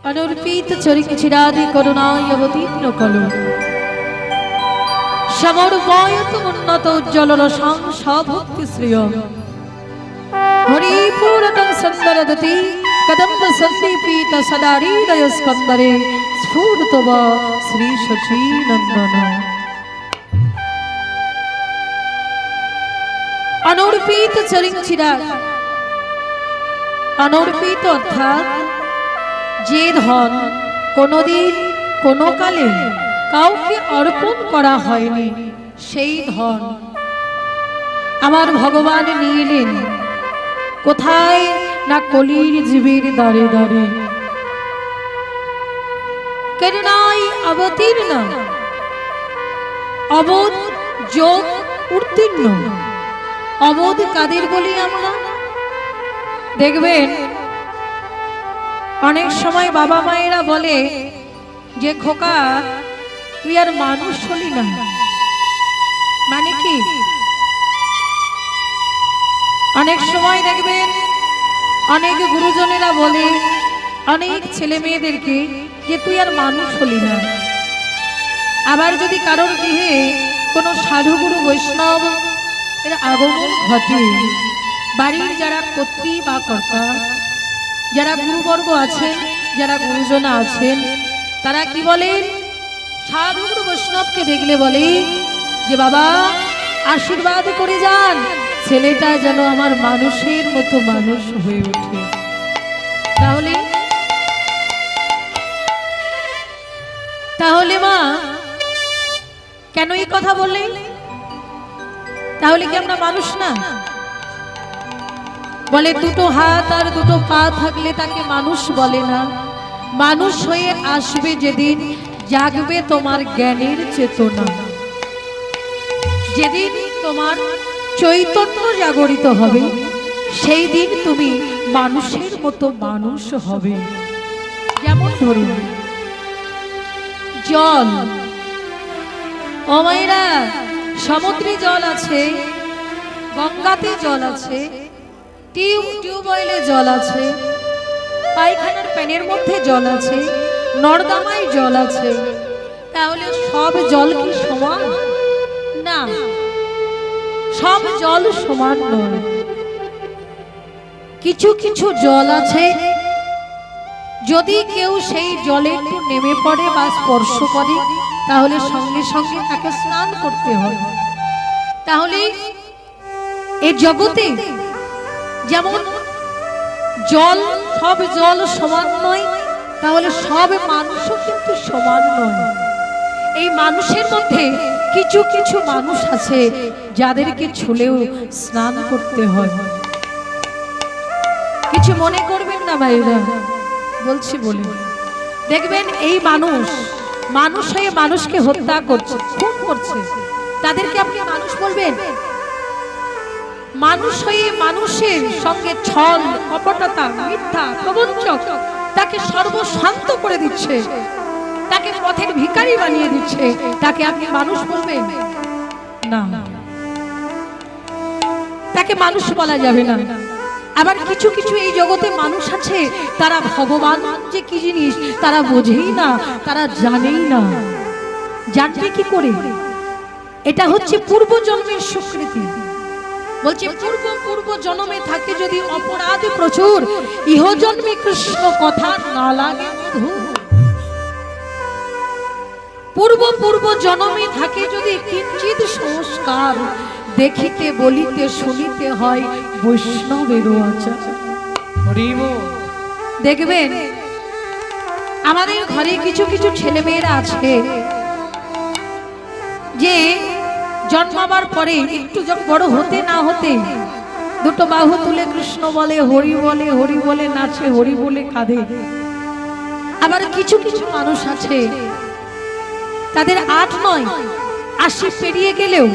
अनुर्पित चरिचिरादि करुणाय अवतीर्ण कलो समर्पयत उन्नत उज्ज्वल रसां भक्ति श्रिय हरिपूरतं सुंदरदति कदम्ब संदीपित सदारीदय स्कंदरे स्फूर्तव श्री शचीनंदन अनुर्पित चरिचिराद अनुर्पित अर्थात যে ধন কোনোদিন কোনো কালে কাউকে অর্পণ করা হয়নি সেই ধন আমার ভগবান নিলেন কোথায় না কলির জীবের দ্বারে দ্বারে করুণায় অবতীর্ণ অবোধ যোগ উত্তীর্ণ অবোধ কাদের বলি আমরা দেখবেন অনেক সময় বাবা মায়েরা বলে যে খোকা তুই আর মানুষ হলি না মানে কি অনেক সময় দেখবেন অনেক গুরুজনেরা বলে অনেক ছেলে মেয়েদেরকে যে তুই আর মানুষ হলি না আবার যদি কারোর গৃহে কোনো সাধু গুরু বৈষ্ণব এর আগমন ঘটে বাড়ির যারা কর্ত্রী বা কর্তা যারা গুরুবর্গ আছেন যারা গুরুজনা আছেন তারা কি বলেন সাধু গুরু বৈষ্ণবকে দেখলে বলে যে বাবা আশীর্বাদ করে যান ছেলেটা যেন আমার মানুষের মতো মানুষ হয়ে ওঠে তাহলে তাহলে মা কেন এই কথা বললেন তাহলে কি আমরা মানুষ না বলে দুটো হাত আর দুটো পা থাকলে তাকে মানুষ বলে না মানুষ হয়ে আসবে যেদিন জাগবে তোমার জ্ঞানের চেতনা যেদিন তোমার চৈতন্য জাগরিত হবে সেই দিন তুমি মানুষের মতো মানুষ হবে যেমন ধরুন জল ও মায়েরা সমুদ্রে জল আছে গঙ্গাতে জল আছে টিউবওয়েলে জল আছে পায়খানার প্যানের মধ্যে জল আছে নর্দমায় জল আছে তাহলে সব জল কি সমান না সব জল সমান নয় কিছু কিছু জল আছে যদি কেউ সেই জলে একটু নেমে পড়ে বা স্পর্শ করে তাহলে সঙ্গে সঙ্গে তাকে স্নান করতে হয় তাহলে এই জগতে যেমন জল সব জল সমান নয় তাহলে সব মানুষও কিন্তু সমান নয় এই মানুষের মধ্যে কিছু কিছু মানুষ আছে যাদেরকে ছুলেও স্নান করতে হয় কিছু মনে করবেন না ভাইরা বলছি বলে দেখবেন এই মানুষ হয়ে মানুষকে হত্যা করছে খুন করছে তাদেরকে আপনি মানুষ বলবেন মানুষ হয়ে মানুষের সঙ্গে ছল কপটতা মিথ্যা প্রবঞ্চক তাকে সর্বশান্ত করে দিচ্ছে তাকে পথের ভিখারি বানিয়ে দিচ্ছে তাকে আপনি মানুষ বলবেন না তাকে মানুষ বলা যাবে না আবার কিছু কিছু এই জগতে মানুষ আছে তারা ভগবান যে কি জিনিস তারা বোঝেই না তারা জানেই না জানবে কি করে এটা হচ্ছে পূর্বজন্মের সুকৃতি বলছে পূর্ব জন্মে থাকে যদি অপরাধ প্রচুর ইহ জন্মে কৃষ্ণ কথা না লাগে পূর্ব জন্মে থাকে যদি কিঞ্চিত সংস্কার দেখিতে বলিতে শুনিতে হয় বৈষ্ণবের আচার দেখবেন আমাদের ঘরে কিছু কিছু ছেলে মেয়েরা আছে যে জন্মাবার পরে একটু যখন বড় হতে না হতে দুটো বাহু তুলে কৃষ্ণ বলে হরি বলে নাচে হরি বলে কাঁদে আবার কিছু কিছু মানুষ আছে তাদের 8, 9, 80 পেরিয়ে গেলেও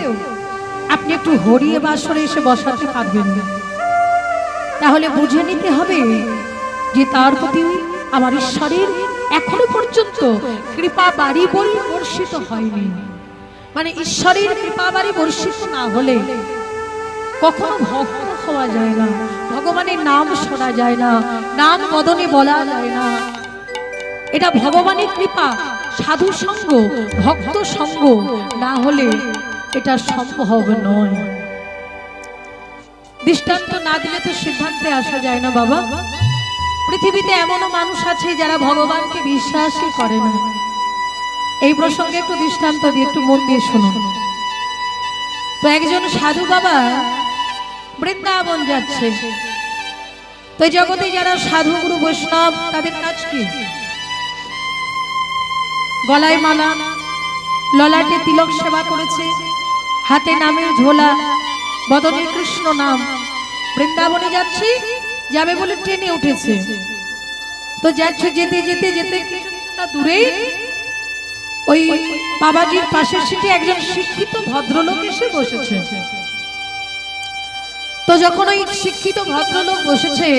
আপনি একটু হরিয়ে বাসরে এসে বসাতে পারবেন না তাহলে বুঝে নিতে হবে যে তার প্রতি আমার ঈশ্বরের এখনো পর্যন্ত কৃপা বাড়ি বর্ষিত হয়নি মানে ঈশ্বরের কৃপা বাড়ি বর্ষিত না হলে কখনো ভক্ত হওয়া যায় না, ভগবানের নাম শোনা যায় না, নাম বদনে বলা যায় না। এটা ভগবানের কৃপা, সাধু সঙ্গ, ভক্ত সঙ্গ না হলে এটা সম্ভব নয়। দৃষ্টান্ত না দিলে তো সিদ্ধান্তে আসা যায় না বাবা। পৃথিবীতে এমনও মানুষ আছে যারা ভগবানকে বিশ্বাসই করে না। এই প্রসঙ্গে একটু দৃষ্টান্ত দিয়ে একটু মন দিয়ে শুনুন। তো একজন সাধু বাবা বৃন্দাবন যাচ্ছে। তো এই জগতে যারা সাধু গুরু বৈষ্ণব তাদের কাজ কি? গলায় মালা, ললাটে তিলক সেবা করেছে, হাতে নামের ঝোলা, বদনে কৃষ্ণ নাম। বৃন্দাবনে যাচ্ছি, যাবে বলে ট্রেনে উঠেছে। তো যাচ্ছে, যেতে যেতে যেতে কিছুটা দূরেই ওই বাবাজির পাশের সিটে একজন শিক্ষিত ভদ্রলোক এসে বসেছে। তো যখন ওই শিক্ষিত ভদ্রলোক বসেছে,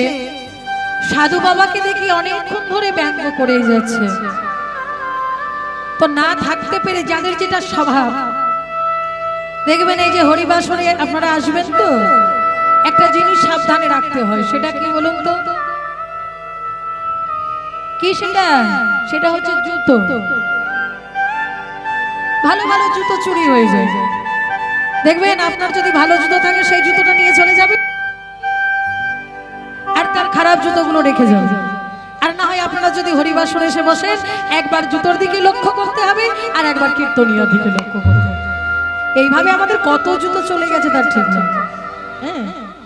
সাধু বাবাকে দেখি অনেকক্ষণ ধরে ব্যঙ্গ করে যাচ্ছে। তো না থাকতে পেরে, যাদের যেটা স্বভাব, দেখবেন এই যে হরিবাসরে আপনারা আসবেন তো একটা জিনিস সাবধানে রাখতে হয়। সেটা কি বলুন তো? কি সেটা? সেটা হচ্ছে জুতো। ভালো ভালো জুতো চুরি হয়ে যায়। দেখবেন আপনার যদি ভালো জুতো থাকে সেই জুতোটা নিয়ে চলে যাবে, আর তার খারাপ জুতোগুলো রেখে যাবে। আর না হয় আপনারা যদি হরিবাসরে এসে বসেন, একবার জুতোর দিকে লক্ষ্য করতে হবে আর একবার কীর্তনীয়ার দিকে লক্ষ্য করতে হবে। এইভাবে আমাদের কত জুতো চলে গেছে তার ঠিক নেই। হ্যাঁ,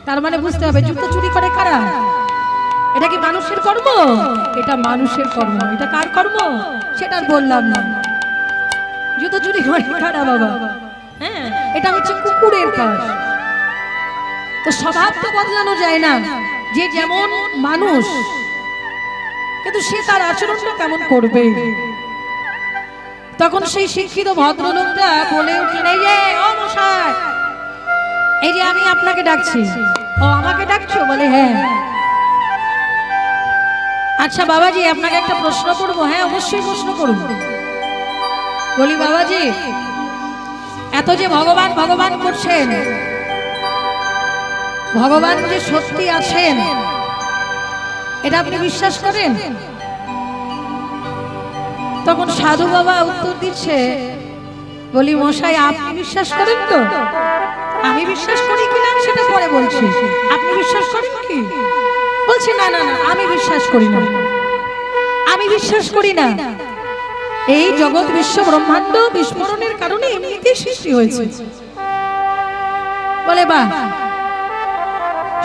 তার মানে বুঝতে হবে জুতো চুরি করে কারা? এটা কি মানুষের কর্ম? এটা মানুষের কর্ম। এটা কার কর্ম সেটা আর বললাম না। জুতো চুরি করে কারা বাবা? হ্যাঁ, এটা হচ্ছে কুকুরের কাজ। তো স্বভাব তো বদলানো যায় না, যে যেমন মানুষ, কিন্তু সে তার আচরণটা কেমন করবে। তখন সেই শিক্ষিত ভদ্রলোকটা বলে উঠলেন, এই যে ও মশাই, এই যে আমি আপনাকে ডাকছি। ও আমাকে ডাকছো? বলে হ্যাঁ। আচ্ছা বাবাজি, আপনাকে একটা প্রশ্ন করবো? হ্যাঁ অবশ্যই প্রশ্ন করব। বলি বাবাজি, এত যে ভগবান ভগবান করছেন, ভগবান যে সত্যি আছেন এটা আপনি বিশ্বাস করেন? তখন সাধু বাবা উত্তর দিচ্ছে, বলি মশাই আপনি বিশ্বাস করেন তো? আমি বিশ্বাস করি কিনা সেটা পরে বলছি, আপনি বিশ্বাস করেন কি? বলছি না না না, আমি বিশ্বাস করি না, আমি বিশ্বাস করি না। এই জগৎ বিশ্ব ব্রহ্মাণ্ড বিস্ফোরণের কারণে এমনিতেই সৃষ্টি হয়েছে। বলে বাহ।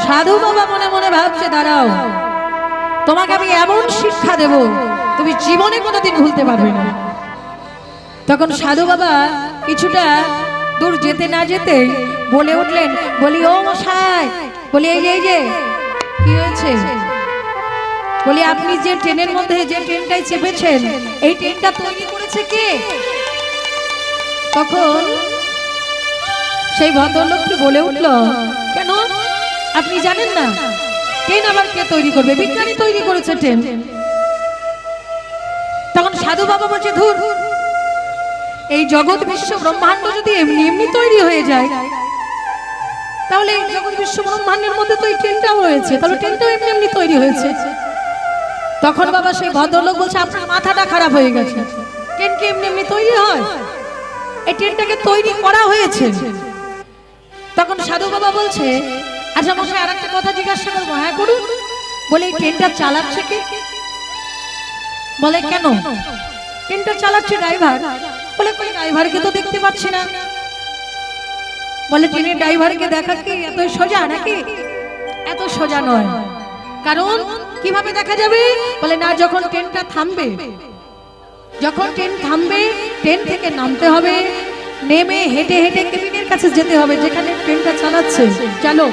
সাধু বাবা মনে মনে ভাবছে, দাঁড়াও, তোমাকে আমি এমন শিক্ষা দেব তুমি জীবনে কোনোদিন ভুলতে পারবে না। তখন সাধু বাবা কিছুটা দূর যেতে না যেতে বলে উঠলেন, বলি ও মশাই, বলি এই যে কি হয়েছে? বলি আপনি যে ট্রেনের মধ্যে যে ট্রেনটায় চেপেছেন, এই ট্রেনটা তৈরি করেছে কে? তখন সেই ভদ্রলোকটি বলে উঠল, কেন আপনি জানেন না? ট্রেন আবার কে তৈরি করবে? বিজ্ঞানী তৈরি করেছে ট্রেন। তখন সাধু বাবা বলছে, ধুর, এই জগৎ বিশ্ব ব্রহ্মাণ্ড যদি এমনি এমনি তৈরি হয়ে যায়, তাহলে এই জগৎ বিশ্ব ব্রহ্মাণ্ডের মধ্যে তো এই ট্রেনটাও রয়েছে, তাহলে ট্রেনটাও এমনি এমনি তৈরি হয়েছে। তখন বাবা সেই ভদ্রলোক বলছে, আপনার মাথাটা খারাপ হয়ে গেছে, ট্রেন কি এমনি এমনি তৈরি হয়? এই ট্রেনটাকে তৈরি করা হয়েছে। তখন সাধু বাবা বলছে, আচ্ছা মশাই আর একটা কথা জিজ্ঞাসা করবো? হ্যাঁ করুন। বলে এই ট্রেনটা চালাচ্ছে কে? বলে কেন? ট্রেনটা চালাচ্ছে ড্রাইভার। বলে কই ড্রাইভারকে তো দেখতে পাচ্ছি না। বলে ট্রেনের ড্রাইভারকে দেখা কি এত সোজা নাকি? এত সোজা নয়। কারণ কিভাবে দেখা যাবে? বলে না, যখন ট্রেনটা থামবে, যখন ট্রেন থামবে ট্রেন থেকে নামতে হবে, নেমে হেঁটে হেঁটে কেবিনের কাছে যেতে হবে যেখানে ট্রেনটা চালাচ্ছে চালক।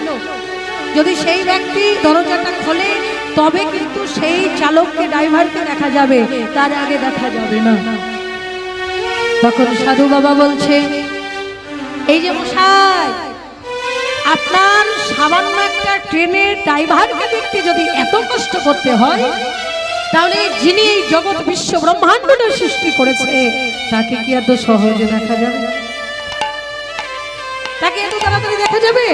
যদি সেই ব্যক্তি দরজাটা খোলে তবে কিন্তু সেই চালককে, ড্রাইভারকে দেখা যাবে, তার আগে দেখা যাবে না। তখন সাধু বাবা বলছে, এই যে মশাই, আপনার সামান্য একটা ট্রেনের ড্রাইভারকে দেখতে যদি এত কষ্ট করতে হয়, তাহলে যিনি এই জগৎ বিশ্ব ব্রহ্মাণ্ডটা সৃষ্টি করেছে তাকে কি এত সহজে দেখা যাবে? তাকে এত তাড়াতাড়ি দেখা যাবে?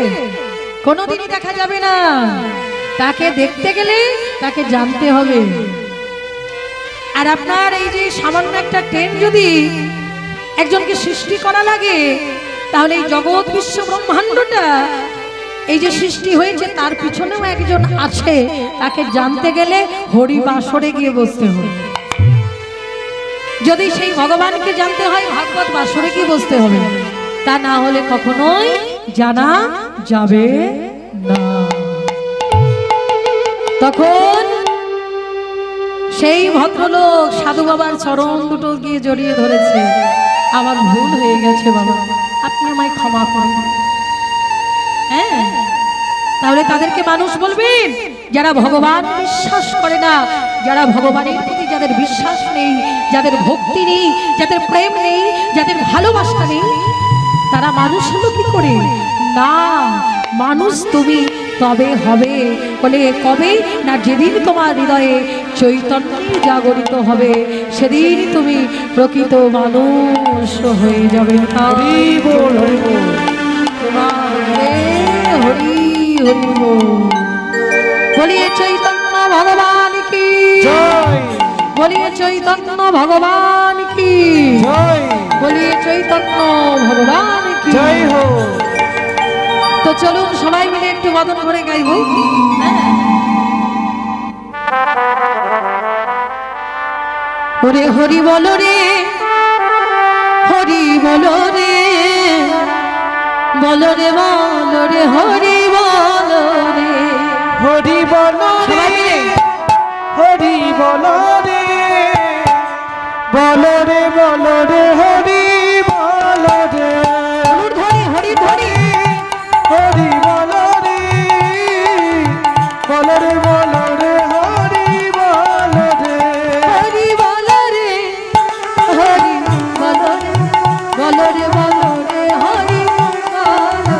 কোনোদিনই দেখা যাবে না। তাকে দেখতে গেলে তাকে জানতে হবে। আর আপনার এই যে সামান্য একটা ট্রেন যদি একজনকে সৃষ্টি করা লাগে, তাহলে এই জগৎ বিশ্ব ব্রহ্মাণ্ডটা এই যে সৃষ্টি হয়েছে তার পিছনেও একজন আছে, তাকে জানতে গেলে হরি বাসরে গিয়ে বসতে হবে। যদি সেই ভগবানকে জানতে হয় ভাগবত বাসরে গিয়ে বসতে হবে, তা না হলে কখনোই জানা যাবে না। তখন সেই ভদ্রলোক সাধু বাবার চরণ দুটো গিয়ে জড়িয়ে ধরেছে, আমার ভুল হয়ে গেছে বাবা, আপনি আমায় ক্ষমা করুন। হ্যাঁ, তাহলে তাদেরকে মানুষ বলবেন যারা ভগবান বিশ্বাস করে না, যারা ভগবানের প্রতি যাদের বিশ্বাস নেই, যাদের ভক্তি নেই, যাদের প্রেম নেই, যাদের ভালোবাসা নেই, তারা মানুষ হলো কি করে? না, মানুষ তুমি তবে হবে বলে কবে না, যেদিন তোমার হৃদয়ে চৈতন্য জাগরিত হবে, সেদিন তুমি প্রকৃত মানুষ হয়ে যাবে। হরি বল হরি বল, হরি হরি বল। বলিয়ে চৈতন্য ভগবান কি জয়, বলিয়ে চৈতন্য ভগবান কি জয়, বলিয়ে চৈতন্য ভগবান কি জয় হো। তো চলুন সবাই মিলে একটু বদন করে গাইব। ওরে হরি বলো রে, হরি বলো রে, বলো রে বলো রে, হরি বলো রে, হরি বলো রে, হরি বলো রে, বলো রে বলো রে, হরি বলো রে, হরি ধরি হরি বলো রে, বলো রে বলো রে, হরি বলো রে, হরি বলো রে, হরি বলো রে, বলো রে বলো রে, হরি বলো রে,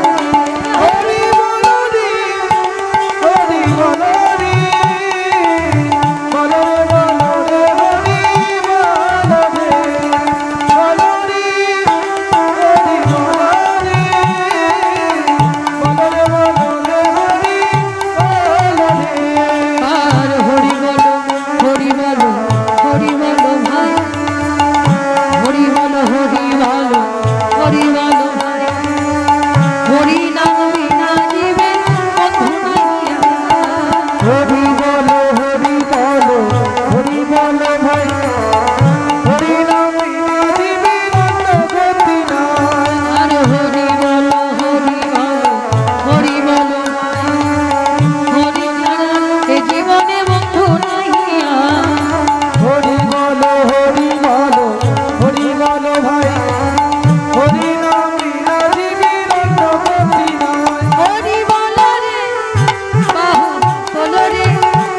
হরি বলো রে, হরি বলো রে, বলো রে বলো রে, হরি বলো রে, বলো রে, হরি বলো রে, বলো রে বলো রে, হরি বলো রে। আর হরি বলো, হরি বলো, হরি বলো ভাই, হরি বলো, হরি বলো, হরি বলো ভাই, হরি নাম বিনা জীবে বন্ধু নাইয়া। হরি বলো, হরি বলো, হরি বলো ভাই, হরি নাম বিনা জীবন গতি নাই। আর হরি বলো, হরি বলো, হরি বলো ভাই, হরি ছাড়া এ জীবনে বন্ধু নাইয়া। হরি বলো, হরি বলো, হরি বলো ভাই, হরি নাম বিনা জীবন গতি নাই। হরি বলো রে, বাহু তোলো রে,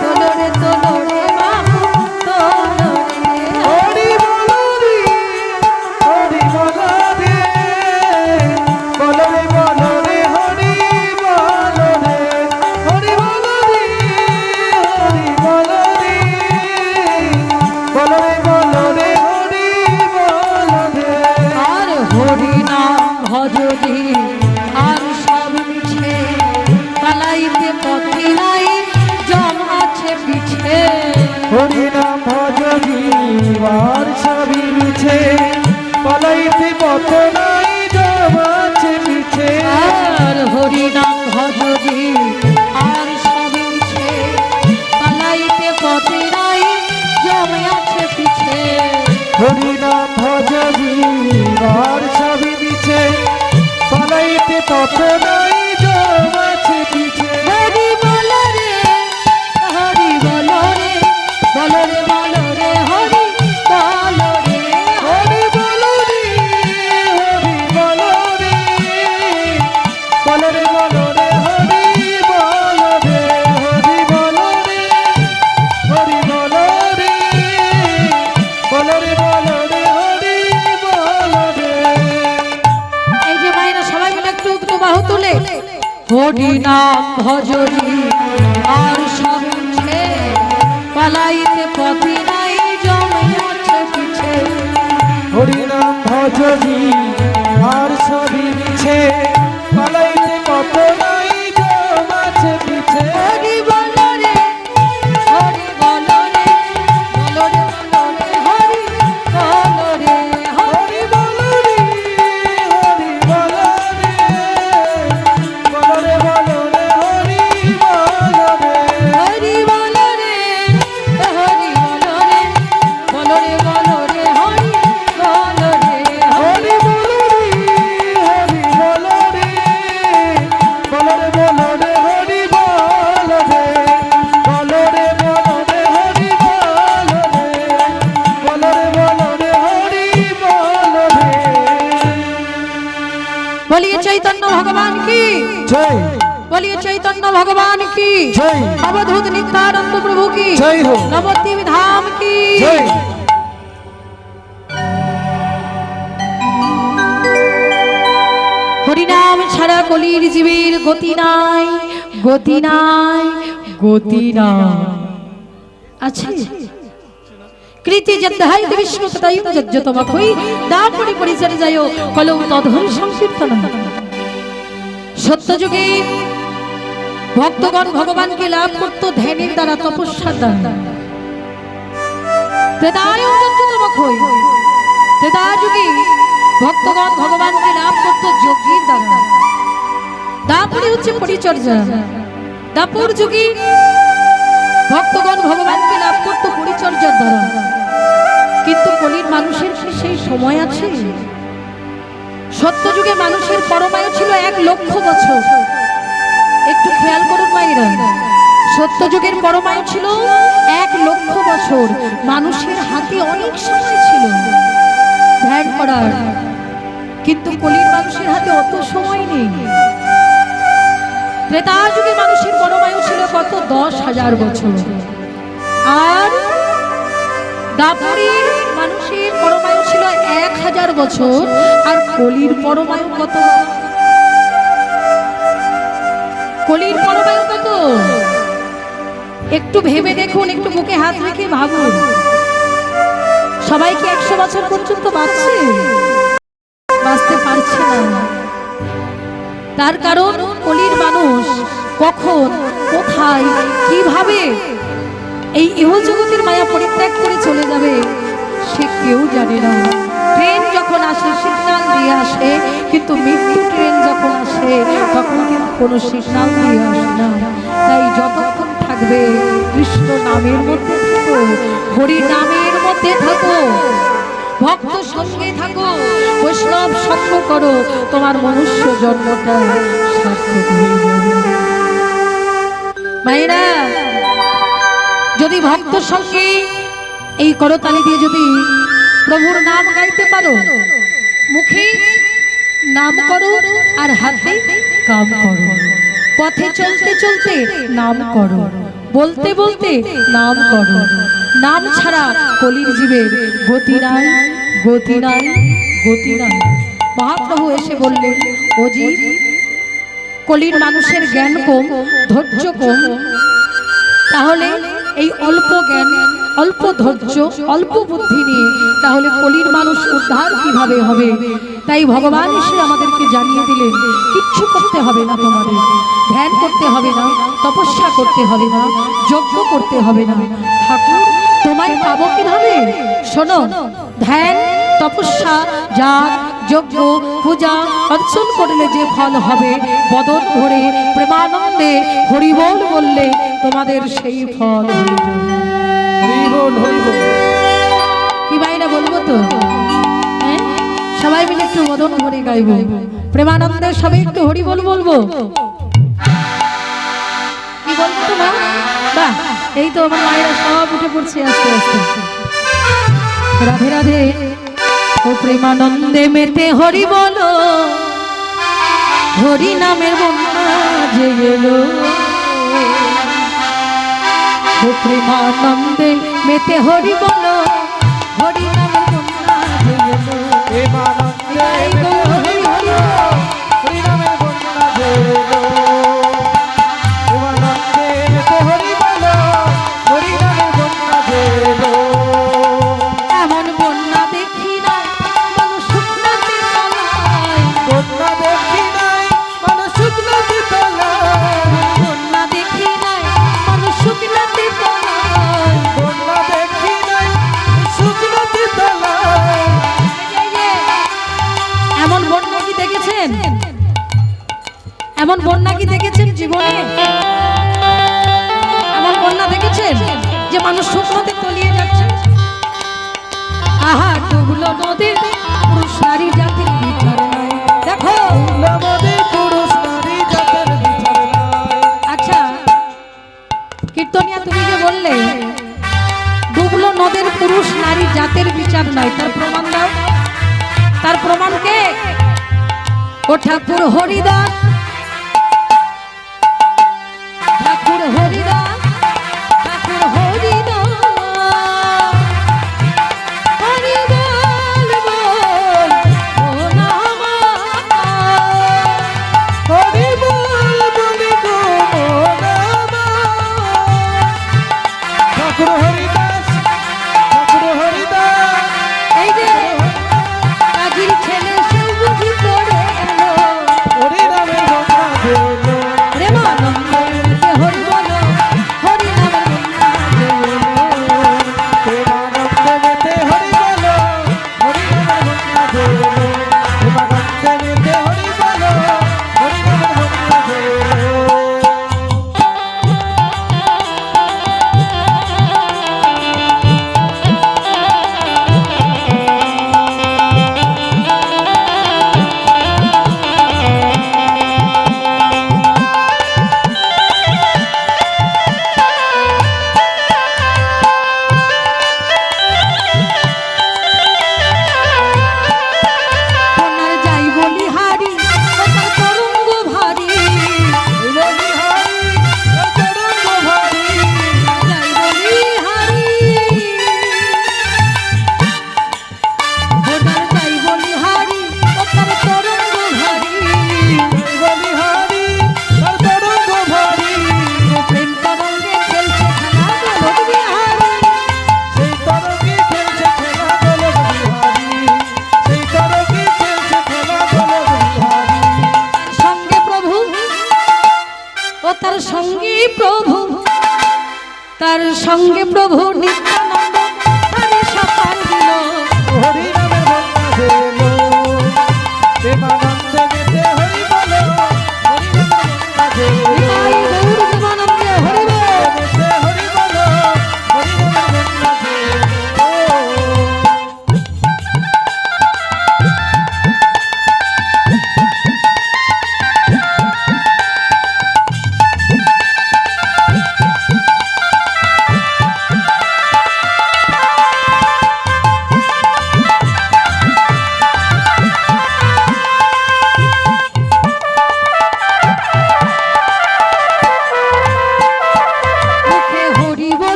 তোলো রে, তোলো রে, বাহু তোলো রে। হরি বলো রে, হরি বলো রে, বলো রে বলো রে, হরি বলো রে, হরি বলো রে, হরি বলো রে, বলো রে বলো রে, হরি বলো রে। আর হরি নাম ভজতি আর সব মিছে, পালাইতে পথে নাই জম আছে পিছে। হরি নাম ভজবি আর সবই মিছে, পালাইতে পথ নাই, জম আছে পিছে। আর হরি নাম ভজতি আর সব মিছে, পালাইতে পথে নাই জম আছে পিছে। হরি নাম ভজবি আর সবই মিছে, পালাইতে পথ নাই, জম আছে পিছে। হরি বলো রে, হরি বলো রে, বলো রে বলো রে, হরি বলো রে। হরি বলো রে, হরি বলো রে, বলো রে বলো রে, হরি বলো রে, হরি বলো রে, হরি বলো রে, বলো রে বলো রে, হরি বলো রে। এই যে মায়েরা সবাই মিলে একটু দুটো বাহু তুলে হরি নাম ভজরি আর সব মিছে, পালাইতে পথে নাই জমে আছে পিছে। হরি নাম ভজবি আর সবই মিছে, পালাইতে পথ নাই, জম আছে পিছে। হরি বলো রে, হরি বলো রে, বলো রে বলো জয় বলিए चैतन्य भगवान की जय अवधूत नित्यानंद प्रभु की जय हो नवद्वीप धाम की जय হরিনাম ছাড়া কলির জীবের গতি নাই গতি নাই গতি নাই আছে কৃতি যদ্ধাই বিষ্ণু তথায়ু যজ্জতমখৈ দাপরি পরিচর্যায় কলৌ তদহরি সংকীর্তন সত্যযুগে ভক্তগণ ভগবানকে লাভ করত ধ্যানের দ্বারা তপস্যার দ্বারা ত্রেতায়ু যজ্জতমখৈ ত্রেতা যুগে ভক্তগণ ভগবানকে লাভ করত যজ্ঞের দ্বারা দাপরি হচ্ছে পরিচর্যা দাপুর যুগে ভক্তগণ ভগবানকে লাভ করত পরিচর্যার দ্বারা কিন্তু কলির মানুষের কি সেই সময় আছে সত্যযুগে মানুষের পরমায়ু ছিল 1,00,000 বছর একটু খেয়াল করুন মায়েরা সত্যযুগের পরমায়ু ছিল 1,00,000 বছর মানুষের হাতে অনেক সময় ছিল ধ্যান করার কিন্তু কলির মানুষের হাতে অত সময় নেই ত্রেতা যুগে মানুষের পরমায়ু ছিল কত 10,000 বছর আর দাপরের মানুষের পরমায়ু ছিল 1,000 বছর আর কলির পরমায়ু কত কলির পরমায়ু কত একটু ভেবে দেখুন একটু বুকে হাত রেখে ভাবুন সবাই কি 100 বছর পর্যন্ত বাঁচতে পারছে না তার কারণ কলির মানুষ কখন কোথায় কিভাবে এই ইহজগতের মায়া পরিত্যাগ করে চলে যাবে সে কেউ জানে না ট্রেন যখন আসে সিগন্যাল দিয়ে আসে কিন্তু মৃত্যু ট্রেন যখন আসে তখন কিন্তু কোনো সিগন্যাল দিয়ে আসে না তাই যতক্ষণ থাকবে কৃষ্ণ নামের মধ্যে থাকো হরি নামের মধ্যে থাকো ভক্ত সঙ্গে থাকো বৈষ্ণব সঙ্গ করো তোমার মনুষ্য জন্মটা সার্থক হয়ে যাবে মায়েরা যদি ভক্ত সঙ্গে এই করতালি দিয়ে যদি প্রভুর নাম গাইতে পারো মুখে নাম করো আর হাতে কাম করো পথে চলতে চলতে নাম করো বলতে বলতে নাম করো নাম ছাড়া কলির জীবের গতি নাই গতি নাই গতি নাই মহাপ্রভু এসে বললেন ও জীব কলির মানুষের জ্ঞান কম ধৈর্য কম তাহলে এই অল্প জ্ঞান অল্প ধৈর্য অল্প বুদ্ধি নিয়ে তাহলে কলির মানুষ উদ্ধার কিভাবে হবে তাই ভগবান এসে আমাদেরকে জানিয়ে দিলেন কিচ্ছু করতে হবে না তোমাদের ধ্যান করতে হবে না তপস্যা করতে হবে না যজ্ঞ করতে হবে না ঠাকুর তোমায় পাবো কিভাবে শোনো ধ্যান তপস্যা যাগ যজ্ঞ পূজা অর্চন করলে যে ফল হবে বদন ভরে প্রেমানন্দে হরিবোল বললে তোমাদের সেই ফল হয়ে যাবে কি ভাইরা বলবো তো হ্যাঁ সবাই মিলে একটু বদন ভরে গাইবো প্রেমানন্দে সবাই একটু হরিবোল বলবো কি বলবো তো মা বাহ এই তো আমার মায়েরা সব উঠে পড়ছে আস্তে আস্তে রাধে রাধে ও প্রেমানন্দে মেতে হরি বলো হরি নামের বন্যা যে এলো ও প্রেমানন্দে মেতে হরি বলো হরি নামের বন্যা যে এলো প্রেমানন্দে হরি হরি হরি নামের বন্যা যে এলো প্রেমানন্দে মেতে হরি বলো হরি নামের বন্যা যে এলো এমন বন্যা দেখি না মানুষ শুকনাতে তলায় বন্যা দেখি নাই মানুষ শুকনাতে তলায় বন্যা দেখি নাই মানুষ শুকনাতে তলায় বন্যা দেখি নাই শুকনাতে তলায় এমন বন্যা কি দেখেছেন এমন বন্যা কি দেখেছেন জীবনে এমন বন্যা দেখেছেন যে মানুষ শুকনোতে তলিয়ে যাচ্ছে আহা ডুবলো নদীর পুরুষ নারী জাতির বিচার নাই দেখো আমাদের পুরুষ নারী জাতের বিচার নাই আচ্ছা কীর্তনিয়া তুমি যে বললে ডুবলো নদের পুরুষ নারী জাতের বিচার নাই তার প্রমাণ দাও তার প্রমাণ কে ও ঠাকুর হরিদাস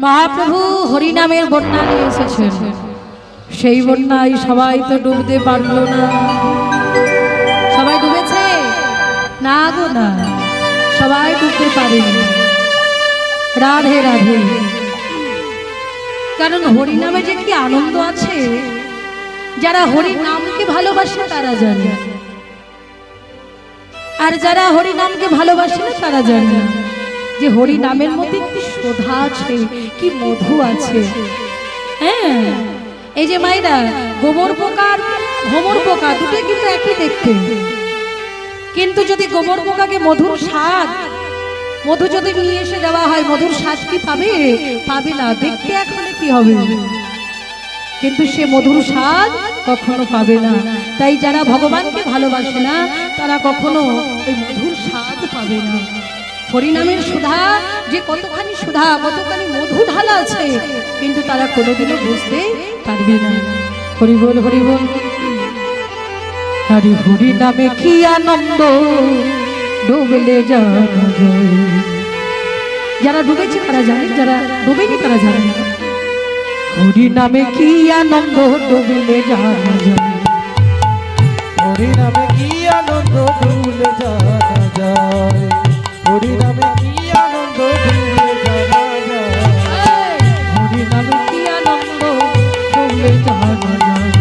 মহাপ্রভু হরিনামের বন্যা নিয়ে এসেছেন, সেই বন্যায় সবাই তো ডুবতে পারলো না। সবাই ডুবেছে না গো না, সবাই ডুবতে পারেনি। রাধে রাধে। কারণ হরিনামে যে কি আনন্দ আছে, যারা হরি নামকে ভালোবাসে তারা জানে, আর যারা হরি নামকে ভালোবাসে না তারা জানে না যে হরি নামের মধ্যে কি শোভা আছে, কি মধু আছে। হ্যাঁ, এই যে মায়েরা, গোবর পোকা আর ভ্রমর পোকা দুটো কিন্তু একই দেখতে, কিন্তু যদি গোবর পোকাকে মধুর স্বাদ, মধু যদি নিয়ে এসে দেওয়া হয়, মধুর স্বাদ কি পাবে? পাবে না। দেখতে এক হলে কি হবে, কিন্তু সে মধুর স্বাদ কখনো পাবে না। তাই যারা ভগবানকে ভালোবাসে না তারা কখনো ওই মধুর স্বাদ পাবে না। হরিনামের সুধা যে কতখানি সুধা, কতখানি মধু ঢালা আছে, কিন্তু তারা কোনোদিনও বুঝতে পারবে না। হরি বল হরি বল। হরি হরি নামে কি আনন্দ, ডুবলে জানা যায়। যারা ডুবেছে তারা জানে, যারা ডুবেনি তারা জানে না। হরি নামে কি আনন্দ, ডুবলে জানা যায়। হরি নামে কি আনন্দ, ডুবলে জানা যায়। হরি নামে কি আনন্দ, ডুবলে জানা যায়। হরি নামে কি আনন্দ, ডুবলে জানা যায়।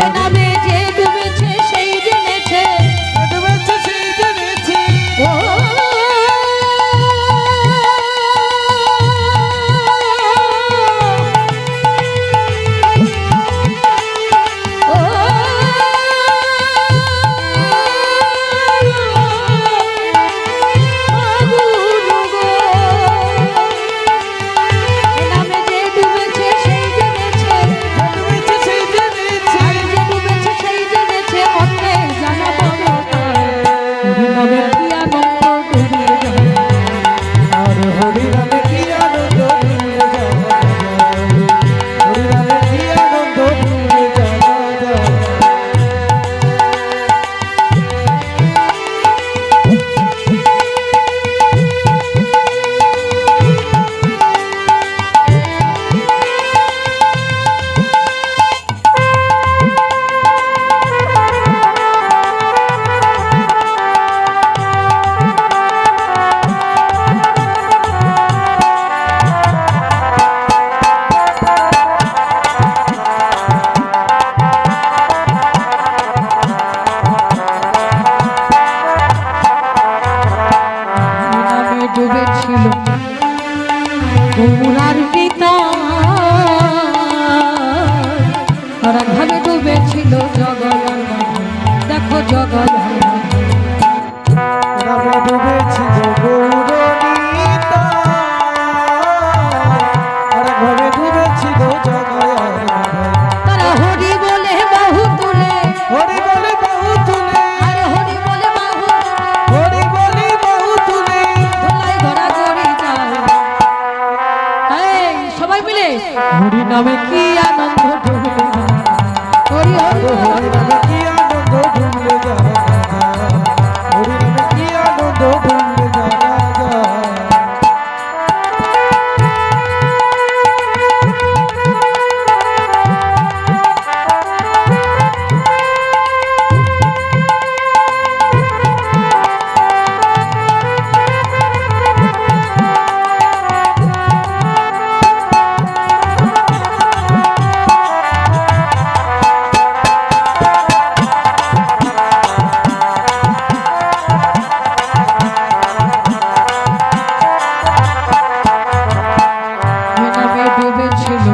এ নামে যে ডুবেছে সেই জেনেছে, ডুবেছে সেই জেনেছে। ও ডুবেছিল গৌরার পিতা, আর ভাবে ডুবেছিল জগৎ। দেখো জগৎ নামে ডুবেছিল গৌরনীতা, আর ঘরে ডুবেছিল জগৎ। তারা হরি বলে বাহু তুলে, হরি বলে বাহু তুলে, আর হরি বলে বাহু হরি বলে বাহু তুলে। ধুলাই ঘোড়া গড়ি যায়। এই সবাই মিলে হরি নামে কি আনন্দ, ডুবলে হরি হরি হরি নামে কি আনন্দ, ডুবলে জানা যায়। হরি নামে কি আনন্দ, ডুবলে জানা যায়। নামে ডুবেছিল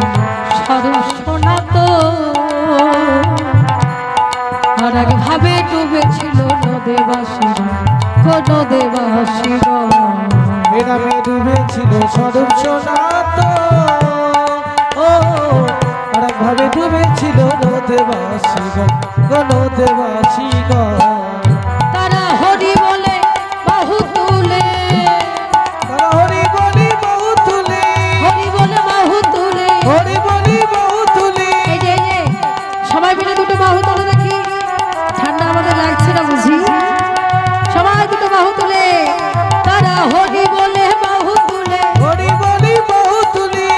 সরস্বনাথ, আর এক ভাবে ডুবেছিল নদেবাসীরা, নদেবাসীরা। এ নামে ডুবেছিল স্বরূপ সোনাত, ও আর একভাবে ডুবেছিল নদেবাসীগণ, গণদেবাসীগণ। তারা হরি বলে বাহু তুলে, তারা হরি বলি বাহু তুলে, হরি বলে বাহু তুলে। হরি বলি বাহু তুলে। এই যে সবাই মিলে দুটো বাহু তুলে দেখি, ঠান্ডা আমাদের লাগছে না বুঝি? সবাই দুটো বাহু তুলে, তারা হরি বলে বাহু তুলে, হরি বলি বাহু তুলে,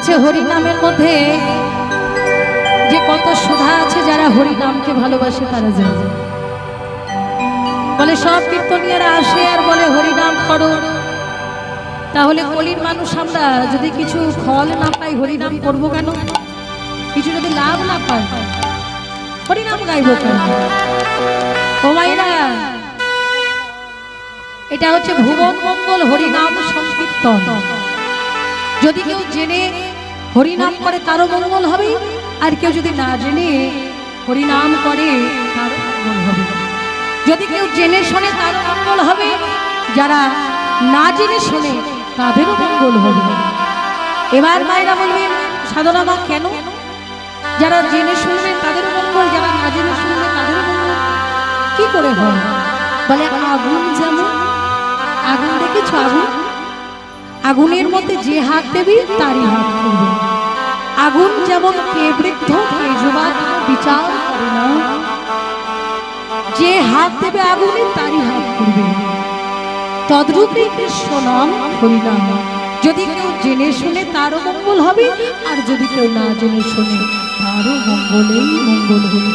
বলছে হরি নামের মধ্যে যে কত সুধা আছে, যারা হরি নামকে ভালোবাসে তারা জানে। বলে সব কীর্তনীয়রা আসে আর বলে হরি নাম করো, তাহলে কলির মানুষ আমরা যদি কিছু ফল না পাই হরি নাম করবো কেন? কিছু যদি লাভ না পাই হরি নাম গাইবো কেন? ও মাইরা, এটা হচ্ছে ভুবন মঙ্গল হরিনাম সংকীর্তন। যদি কেউ জেনে হরিনাম করে তারও মঙ্গল হবে, আর কেউ যদি না জেনে হরিনাম করে তারও মঙ্গল হবে। যদি কেউ জেনে শোনে তারও মঙ্গল হবে, যারা না জেনে শোনে তাদেরও মঙ্গল হবে। এবার মায়েরা বলবেন সাধনা মা কেন? যারা জেনে শুনবে তাদেরও মঙ্গল, যারা না জেনে শুনবে তাদেরও মঙ্গল। কি করে হয়? বলে আগুন যেমন, আগুন দেখেছ? আগুন, আগুনের মধ্যে যে হাত দেবে তারই হাত করবে। আগুন যেমন কে বৃদ্ধ কে যুবা বিচার করে না, যে হাত দেবে আগুনে তারই হাত করবে। তদ্রূপে কৃষ্ণ নাম হরিনাম, যদি কেউ জেনে শুনে তারও মঙ্গল হবে, আর যদি কেউ না জেনে শুনে তারও মঙ্গলেই মঙ্গল হবে।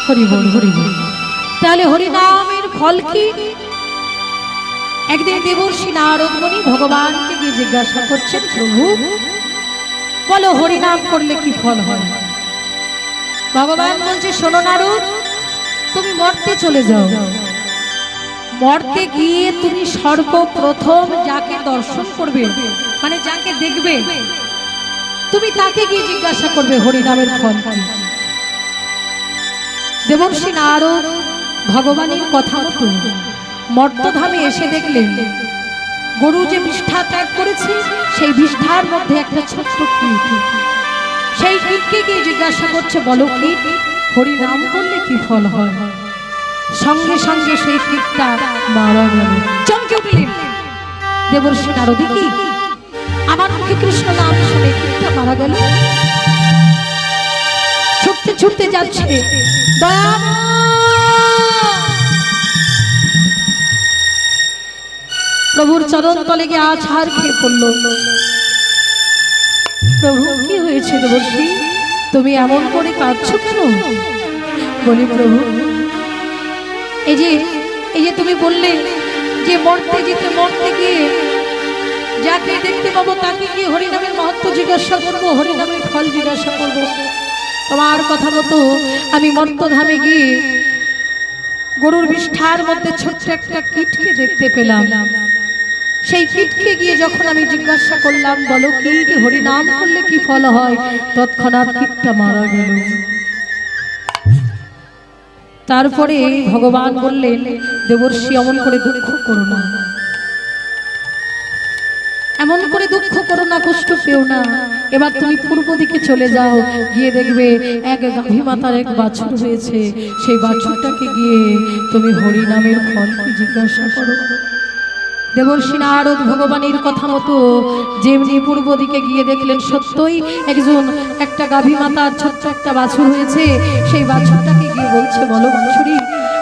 হরি বল, হরি বল। তাহলে হরিনামের ফল কি? একদিন দেবর্ষি নারদ মুনি ভগবানকে গিয়ে জিজ্ঞাসা করছেন, প্রভু বলো হরিনাম করলে কি ফল হয়? ভগবান বলছে, শোনো নারদ, তুমি মর্তে চলে যাও। মর্তে গিয়ে তুমি সর্বপ্রথম যাকে দর্শন করবে, মানে যাকে দেখবে, তুমি তাকে গিয়ে জিজ্ঞাসা করবে হরিনামের ফল কি। দেবর্ষি নারদ ভগবানের কথা মতো মর্তধামে এসে দেখলেন গরু যে বিষ্ঠা ত্যাগ করেছে, সেই বিষ্ঠার মধ্যে একটা ছোট্ট কীট। সেই কীটকে গিয়ে জিজ্ঞাসা করছে, বলো কীট, হরি নাম করলে কি ফল হয়? সঙ্গে সঙ্গে সেই কীটটা মারা গেল। চমকে উঠলেন দেবর্ষি নারদ, কি আমার মুখে কৃষ্ণ নাম শুনে কীটটা মারা গেল? ছুটতে ছুটতে যাচ্ছে, দয়া প্রভুর চরণ তলে গিয়ে আছাড় খেয়ে পড়ল। প্রভু কি হয়েছে দেবর্ষি, তুমি এমন করে কাঁদছো কেন? বলি প্রভু, এই যে তুমি বললে যে মরতে গিয়ে যাকে দেখতে পাবো তাকে গিয়ে হরিনামের মাহাত্ম্য জিজ্ঞাসা করবো, হরিনামের ফল জিজ্ঞাসা করবো। তোমার কথা মতো আমি মর্তধামে গিয়ে গরুর বিষ্ঠার মধ্যে ছোট্ট একটা কীটকে দেখতে পেলাম। সেই কীটকে গিয়ে যখন আমি জিজ্ঞাসা করলাম, বলো কীট, হরিনাম করলে কি ফল হয়? তৎক্ষণাৎ কীটটা মারা গেল। তারপরে ভগবান বললেন, দেবর্ষি অমন করে দুঃখ করো না, এমন করে দুঃখ করো না, কষ্ট পেও না। এবার তুমি পূর্ব দিকে চলে যাও, গিয়ে দেখবে এক গাভী মাতার এক বাছুর হয়েছে। সেই বাছুরটাকে গিয়ে তুমি হরি নামের ফল কি জিজ্ঞাসা করো। দেবর্ষি নারদ ভগবানের কথা মতো যেমনি পূর্ব দিকে গিয়ে দেখলেন সত্যই একটা গাভী মাতার ছোট্ট একটা বাছুর হয়েছে। সেই বাছুরটাকে গিয়ে বলছে, বলো বাছুরি,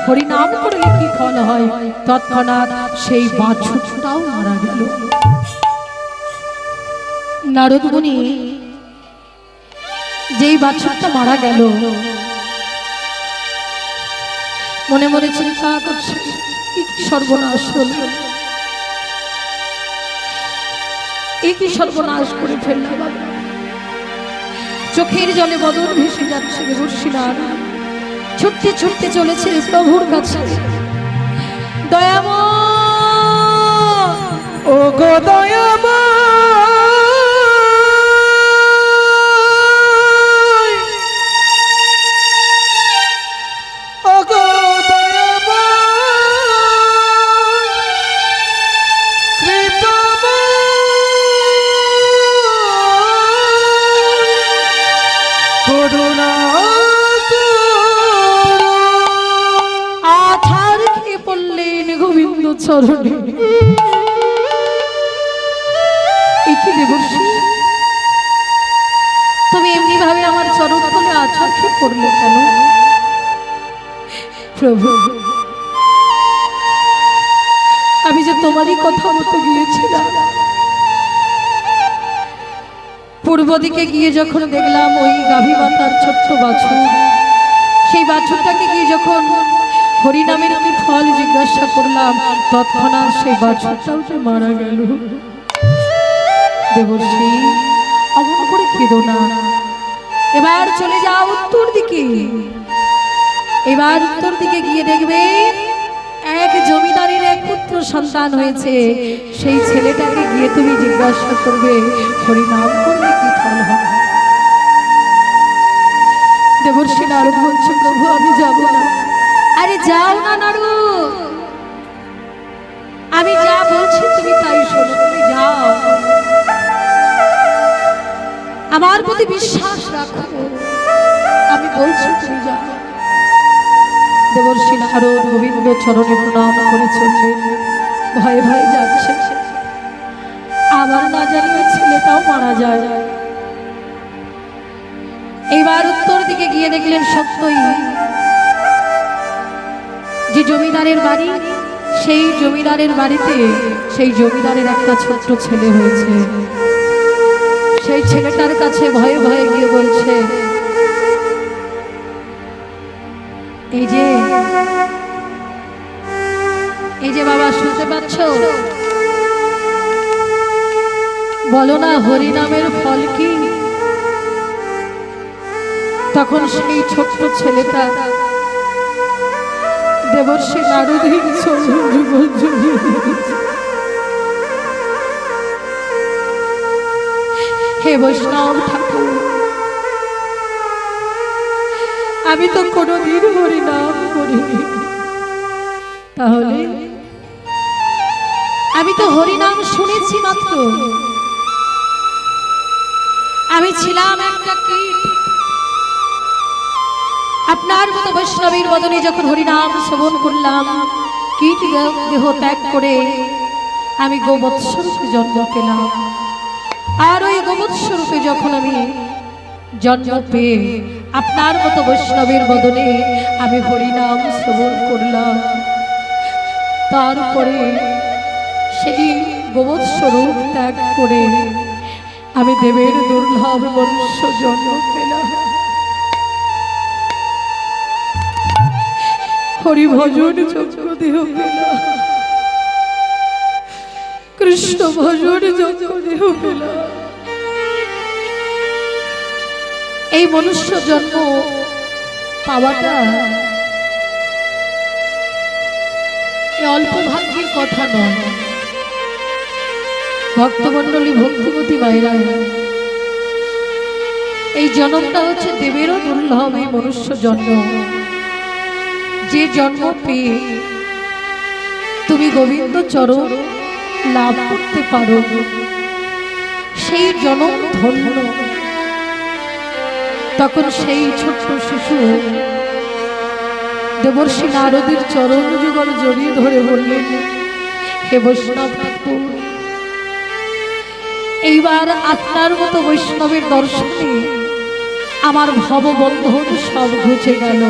হরি নাম করলে কি ফল হয়? তৎক্ষণাৎ সেই বাছুরটাও মারা গেল। নারদ মুনি যেই বাছুরটা মারা গেল মনে মনে চিন্তা করছে, কি সর্বনাশ হল, কি সর্বনাশ করে ফেললাম। চোখের জলে বদন ভেসে যাচ্ছে। দেবর্ষি নারদ ছুটতে ছুটতে চলেছে প্রভুর কাছে। দয়াময়, ও গো দয়াময়, চরণে কি দেবর্ষি, তুমি এমনি ভাবে আমার চরণ তলে আছাড় খেয়ে পড়লে কেন? প্রভু, আমি যে তোমারই কথা মতো গিয়েছিলাম, পূর্ব দিকে গিয়ে যখন দেখলাম ওই গাভী মাতার ছোট্ট বাছুর, সেই বাছুরটাকে গিয়ে যখন হরিনামের কি ফল জিজ্ঞাসা করলাম, তৎক্ষণাৎ সেই বাছুরটাও যে মারা গেল। দেবর্ষি, অমন করে কেঁদো না, এবার চলে যাও উত্তর দিকে। এবার উত্তর দিকে গিয়ে দেখবে এক জমিদারের এক পুত্র সন্তান হয়েছে। সেই ছেলেটাকে গিয়ে তুমি জিজ্ঞাসা করবে হরিনাম করলে কি ফল হবে। দেবর্ষি নারদ বলছে, প্রভু আমি যাব না। আরে যাও না নারদ, আমি যা বলছি তুমি তাই শোনো, তুমি যাও, আমার প্রতি বিশ্বাস রাখো, আমি বলছি তুমি যাও। দেবর্ষি নারদ গোবিন্দ চরণে প্রণাম করে চলছে, ভয়ে ভয়ে যাচ্ছে। আবার না জানিয়ে ছেলেটাও মারা যায়। এবার উত্তর দিকে গিয়ে দেখলেন সত্যই যে জমিদারের বাড়ি, সেই জমিদারের বাড়িতে সেই জমিদারের একটা ছোট্ট ছেলে হয়েছে। সেই ছেলেটার কাছে ভয়ে ভয়ে গিয়ে বলছে, এই যে বাবা শুনতে পাচ্ছ, বলো না হরিনামের ফল কি। তখন সেই ছোট্ট ছেলেটা দেবর্ষি নারদের চরণ যুগল জড়িয়ে ধরেছে। হে বৈষ্ণব ঠাকুর, আমি তো কোনোদিন হরিনাম করিনি, তাহলে আমি তো হরিনাম শুনেছি মাত্র। আমি ছিলাম একটা কীট, আপনার মতো বৈষ্ণবীর বদনে যখন হরিনাম শ্রবণ করলাম, কীট দেহ ত্যাগ করে আমি গোবৎস রূপে জন্ম পেলাম। আর ওই গোবৎস রূপে যখন আমি জন্ম পেয়ে আপনার মতো বৈষ্ণবের বদনে আমি হরিনাম শ্রবণ করলাম, তারপরে সেই গোবৎস রূপ ত্যাগ করে আমি দেবের দুর্লভ মনুষ্য জন্ম পেলাম। হরি ভজন যোগ্য দেহ পেলাম, কৃষ্ণ ভজন যোগ্য দেহ পেলাম। এই মনুষ্য জন্ম পাওয়াটা অল্প ভাগ্যের কথা নয়। ভক্তমণ্ডলী, ভক্তিমতী মায়েরা, এই জন্মটা হচ্ছে দেবেরও দুর্লভ এই মনুষ্য জন্ম। যে জন্ম পেয়ে তুমি গোবিন্দ চরণ লাভ করতে পারো, সেই জন্ম ধন্য। তখন সেই ছোট্ট শিশু দেবর্ষি নারদের চরণ যুগল জড়িয়ে ধরে বললেন, হে বৈষ্ণব ঠাকুর, এইবার আপনার মতো বৈষ্ণবের দর্শনে আমার ভববন্ধন সব ঘুচে গেল,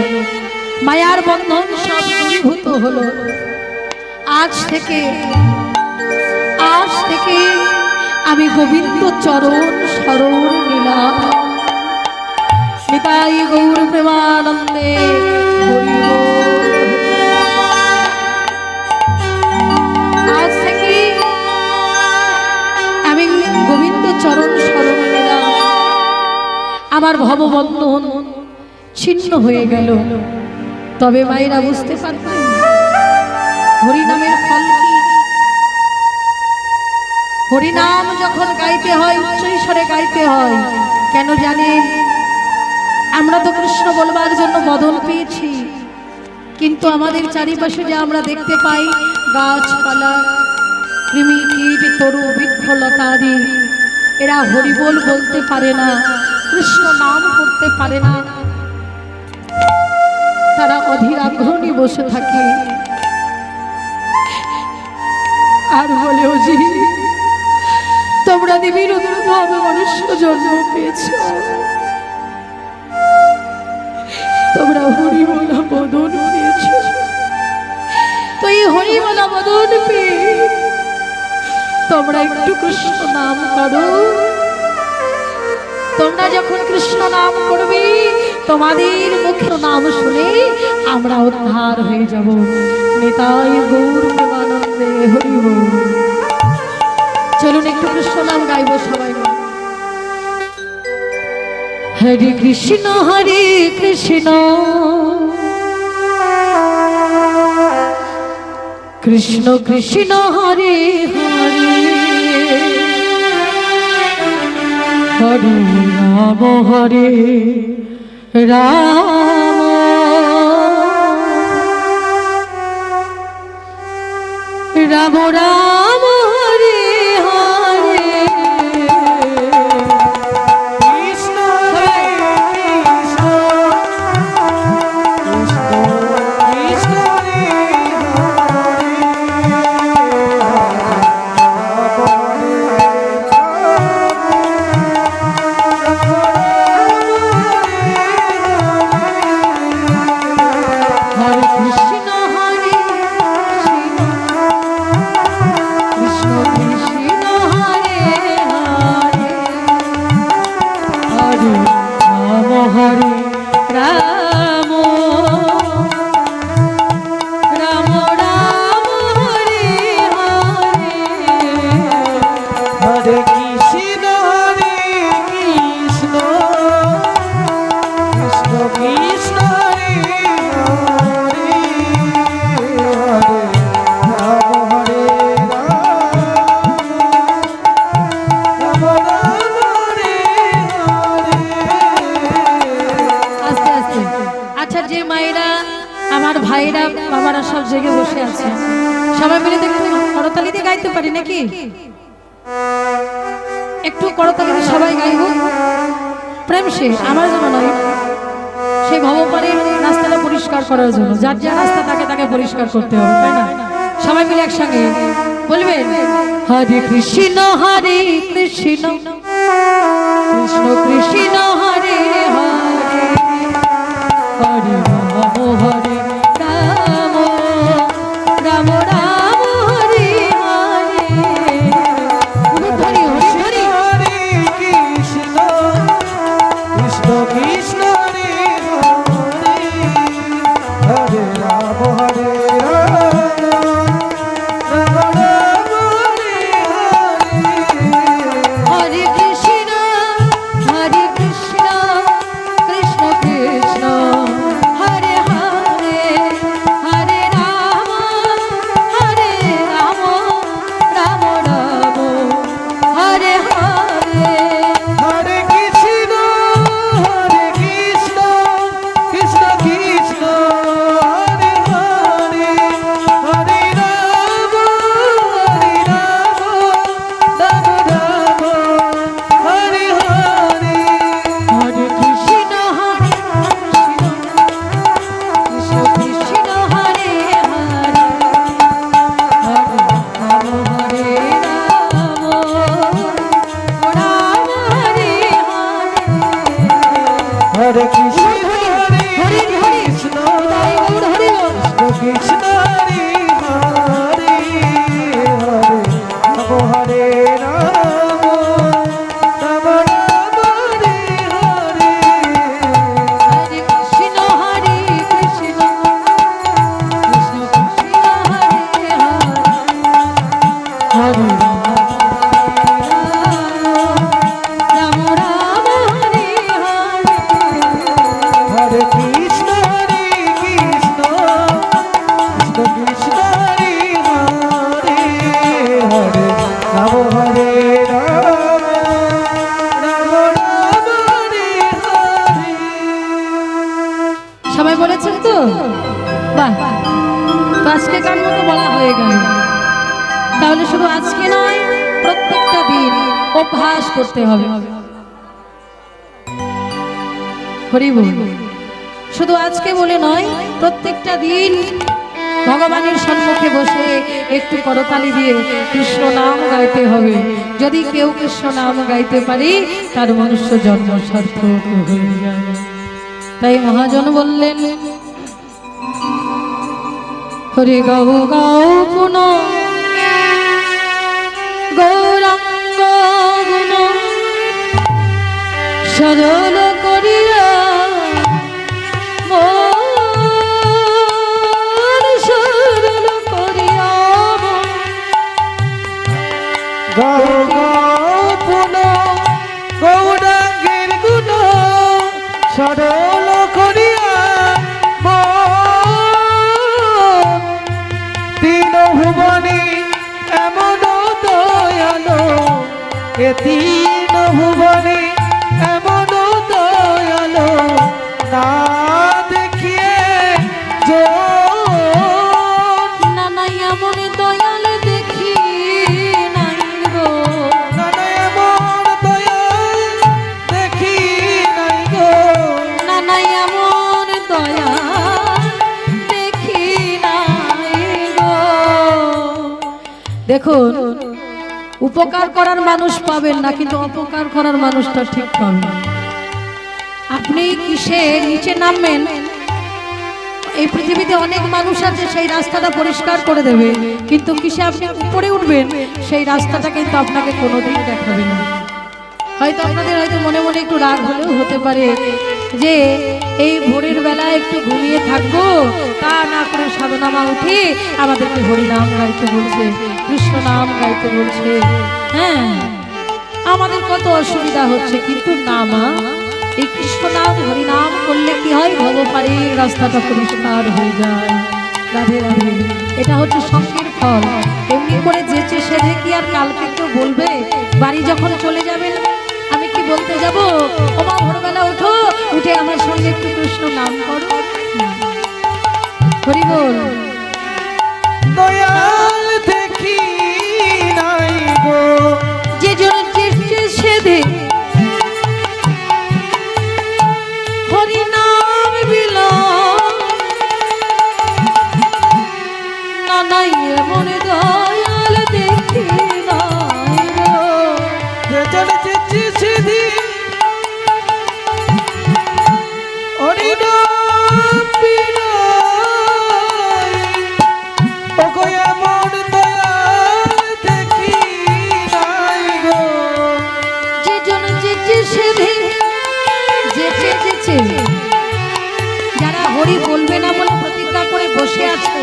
মায়ার বন্ধন সব দূরীভূত হলো। আজ থেকে আমি গোবিন্দ চরণ শরণ নিলাম। নিতাই গৌর প্রেমানন্দে হরি বল। আজ থেকে আমি গোবিন্দ চরণ শরণ নিলাম, আমার ভববন্ধন ছিন্ন হয়ে গেল। তবে মায়েরা বুঝতে পারবেন হরিনামের ফল কি। হরিনাম যখন গাইতে হয় উচ্চ স্বরে গাইতে হয়, কেন জানেন? আমরা তো কৃষ্ণ বলবার জন্য বদন পেয়েছি, কিন্তু আমাদের চারিপাশে যে আমরা দেখতে পাই গাছপালা, কৃমি কীট, তরু বৃক্ষলতা আদি, এরা হরিবোল বলতে পারে না, কৃষ্ণ নাম করতে পারে না। তারা অধীর আগ্রহে বসে থাকে আর বলে, ও জি, তোমরা দেবীর দুর্লভ মনুষ্য জন্ম পেয়েছ, তোমরা হরিবলা বদন পেয়েছ। তো এই হরিবলা বদন পেয়ে তোমরা একটু কৃষ্ণ নাম করো, তোমরা যখন কৃষ্ণ নাম করবে তোমাদের মুখের নাম শুনে আমরা উদ্ধার হয়ে যাব। নিতাই গৌর প্রেমানন্দে হরি বল। চলুন একটু কৃষ্ণ নাম গাইব সবাই মিলে। হরে কৃষ্ণ কৃষ্ণ কৃষ্ণ হরে হরে হরে রাম হরে রাম রাম রাম হরে হরে কৃষ্ণ হরে কৃষ্ণ কৃষ্ণ কৃষ্ণ হরে হরে কৃষ্ণ হরে কৃষ্ণ কৃষ্ণ হরে হরে হরে রাম হরে রাম রাম রাম হরে হরে হরে কৃষ্ণ হরে কৃষ্ণ কৃষ্ণ কৃষ্ণ হরে হরে হরে রাম হরে রাম রাম রাম হরে হরে। আস্তে আস্তে। আচ্ছা, যে মায়েরা আমার ভাইরা বাবারা সব জেগে বসে আছে, সবাই মিলে দেখুন করতালি দিয়ে গাইতে পারি নাকি? একটু করতালি দিয়ে সবাই গাইব প্রেম সে আমার জন্য নয়, সেই ভবপারে রাস্তাটা পরিষ্কার করার জন্য। যার যা রাস্তা তাকে তাকে পরিষ্কার করতে হবে, তাই না? সবাই মিলে একসঙ্গে বলবেন হরে কৃষ্ণ কৃষ্ণ কৃষ্ণ হরে হরে হরে রাম হরে রাম রাম রাম হরে হরে হরি হরি হরি হরে কৃষ্ণ কৃষ্ণ কৃষ্ণ হরে হরে হরে রাম হরে রাম রাম রাম হরে হরে। হরে কৃষ্ণ কৃষ্ণ কৃষ্ণ কৃষ্ণ হরে হরে হরে রাম রাম রাম হরে হরে হরে কৃষ্ণ কৃষ্ণ কৃষ্ণ হরে হরে হরে রাম রাম রাম হরে হরে। হরে কৃষ্ণ কৃষ্ণ কৃষ্ণ হরে হরে হরে রাম রাম হরে হরে হরে কৃষ্ণ হরে হরে কৃষ্ণ তাই গৌর হরে বল। কৃষ্ণ হরে হরে হরে রাম হরে রাম রাম রাম হরে হরে। হরে কৃষ্ণ কৃষ্ণ কৃষ্ণ কৃষ্ণ হরে হরে হরে রাম রাম হরে হরে হরে কৃষ্ণ কৃষ্ণ কৃষ্ণ কৃষ্ণ হরে হরে হরে রাম হরে রাম রাম রাম হরে হরে। সবাই বলেছেন তো? বাহ, তো আজকে কার মতো বলা হয়ে গেল। তাহলে শুধু আজকে নয়, প্রত্যেকটা দিন অভ্যাস করতে হবে। হরি বল। শুধু আজকে বলে নয়, প্রত্যেকটা দিন ভগবানের সম্মুখে বসে একটু করতালি দিয়ে কৃষ্ণ নাম গাইতে হবে। যদি কেউ কৃষ্ণ নাম গাইতে পারে তার মনুষ্য জন্ম সার্থক হয়ে যায়। তাই মহাজন বললেন হরে গাও গাও পুন গৌরাঙ্গ গুণ সরল করিয়া মন সরল করিয়া গাও গাও পুন গৌরাঙ্গের গুণ সরল করিয়া মন। তিন ভুবনে এমন দয়ালো, এ তিন ভুবনে এমন দয়ালো না দেখিয়ে নানাই এমন দয়াল দেখি নাই গো, নানা এমন দয়াল দেখি নাই গো। নানাই এমন দয়াল দেখি নাই গো। দেখুন, উপকার করার মানুষ পাবেন না, কিন্তু অপকার করার মানুষটা ঠিক পাবেন। আপনি কিসে নিচে নামবেন, এই পৃথিবীতে অনেক মানুষ আছে সেই রাস্তাটা পরিষ্কার করে দেবে, কিন্তু কিসে আপনি উপরে উঠবেন সেই রাস্তাটা কিন্তু আপনাকে কোনোদিন দেখাবে না। হয়তো আপনাদের হয়তো মনে মনে একটু রাগ হলেও হতে পারে যে এই ভোরের বেলায় একটু ঘুমিয়ে থাকবো, তা না করে সাধনা মা উঠে আমাদেরকে হরিনাম গাইতে বলছে, কৃষ্ণ নাম গাইতে বলছে। হ্যাঁ, আমাদের কত অসুবিধা হচ্ছে, কিন্তু না মা, এই কৃষ্ণ নাম হরিনাম করলে কি হয়, ভবপারের রাস্তাটা পরিষ্কার হয়ে যায়। রাধে রাধে, এটা হচ্ছে সঙ্গের ফল। এমনি করে যেচে সেধে কি আর কালকে কেউ বলবে? বাড়ি যখন চলে যাবেন আমি কি বলতে যাব, ওমা ভোরবেলা উঠো, উঠে আমার সঙ্গে একটু কৃষ্ণ নাম করো? হরি বল। দয়াল দেখি নাই গো, যে জন চেষ্টা সেধে হরি নাম বিলয়, নানাই এমন দয়াল দেখি নাই গো। যেজন চিঠি সিধি হরিনাম বিনয়, ওগো এমন দয়াল দেখি নাই গো। যে জন চেষ্টা সেধে যেচে, যারা হরি বলবে না বলে প্রতিজ্ঞা করে বসে আছে,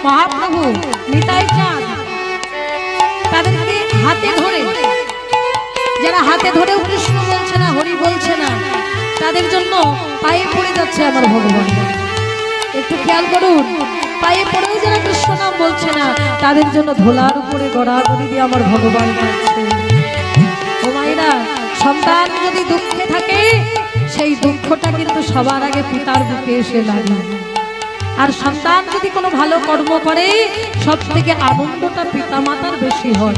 মহাপ্রভু নিতাই চাঁদ তাদেরকে হাতে ধরে, যারা হাতে ধরেও কৃষ্ণ বলছে না, হরি বলছে না, তাদের জন্য পায়ে পড়ে যাচ্ছে আমার ভগবান। একটু খেয়াল করুন, পায়ে পড়েও যারা কৃষ্ণ নাম বলছে না, তাদের জন্য ধোলার উপরে গড়াগড়ি দিয়ে আমার ভগবান বলছে। ও মায়েরা, সন্তান যদি দুঃখে থাকে, সেই দুঃখটা কিন্তু সবার আগে পিতার বুকে এসে লাগে। আর সন্তান যদি কোনো ভালো কর্ম করে, সব থেকে আনন্দটা পিতামাতার বেশি হয়।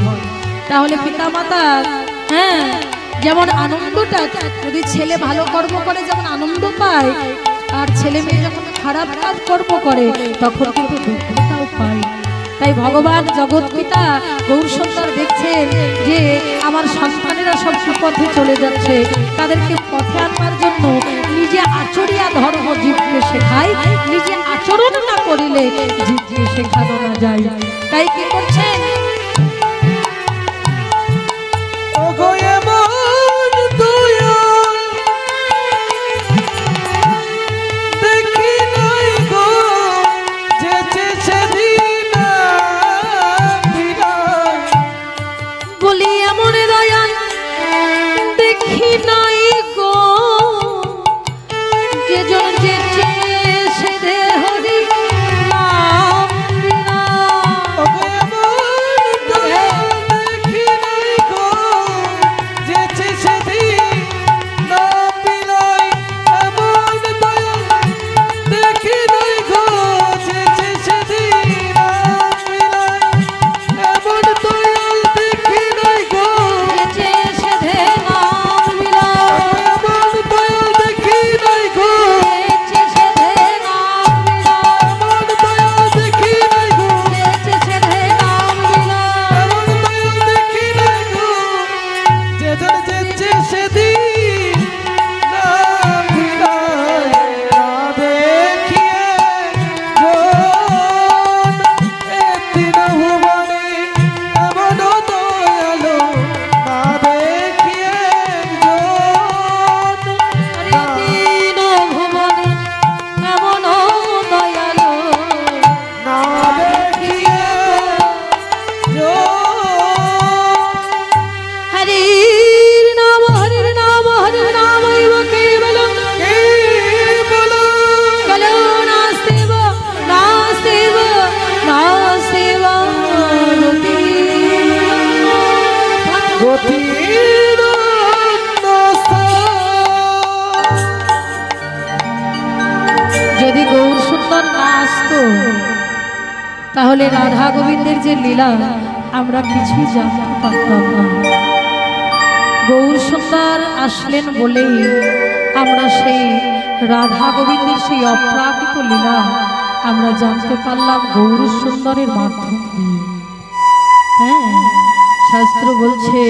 তাহলে পিতামাতার, হ্যাঁ, যেমন আনন্দটা, যদি ছেলে ভালো কর্ম করে যেমন আনন্দ পায়, আর ছেলে মেয়ে যখন খারাপ কাজ কর্ম করে তখন কিন্তু দুঃখটাও পায়। তাই ভগবান জগৎ পিতা গৌর সুন্দর দেখছেন যে আমার সন্তানেরা সব সুপথে চলে যাচ্ছে, তাদেরকে পথে আনবার জন্য নিজে আচরিয়া ধর্ম জীবকে শেখায়, নিজে আচরণ না করিলে জীবকে শেখানো না যায়। তাই কি করছেন, ওগো এমন দয়াল দেখি নাই গো, যেচে সেদিন বিনয়। বলি এমন দয়াল দেখি নাই গো, যে জন যেচে সেধে হরি নাম বিনা। ওগো এমন তাহলে রাধা গোবিন্দের যে লীলা আমরা কিছুই জানতে পারতাম না। গৌর সুন্দর আসলেন বলেই আমরা সেই রাধা গোবিন্দের সেই অপ্রাকৃত লীলা আমরা জানতে পারলাম গৌর সুন্দরের মাধ্যম দিয়ে। হ্যাঁ, শাস্ত্র বলছে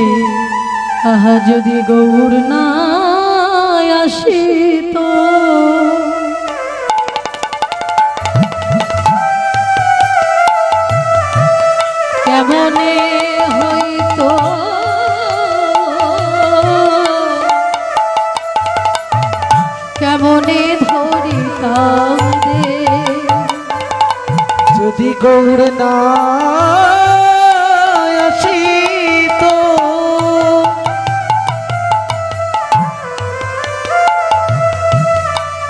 আহা যদি গৌর না আসিত কেমনে হইতো কেমনে ধরিতাম দে যদি গৌর না আসিত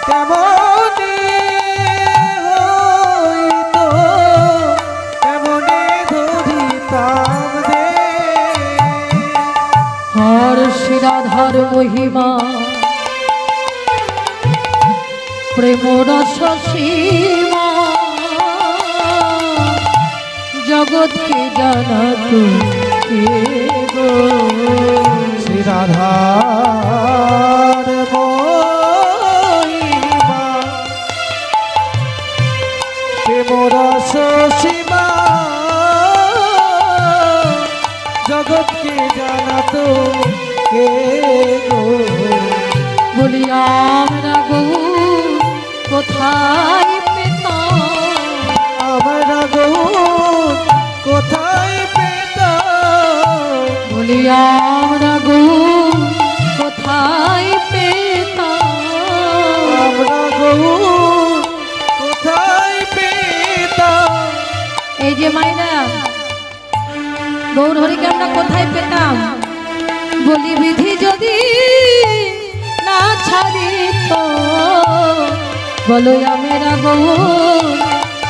কেমনে হইতো কেমনে ধরিতাম দে হর শিরাধর মহিমা প্রেম রস সীমা জগৎকে জানাতো কে গো শ্রী রাধার মহিমা প্রেম রস সীমা জগৎকে জানাতো কে গো বলি আমরা গৌর কোথায় পেতাম আমরা গৌর কোথায় পেতাম বলি আমরা গৌর কোথায় পেতাম আমরা গৌর কোথায় পেতাম এই যে মাইনা গৌর হরিকে আমরা কোথায় পেতাম বলি বিধি যদি না ছাড়িত বলো আমরা গৌর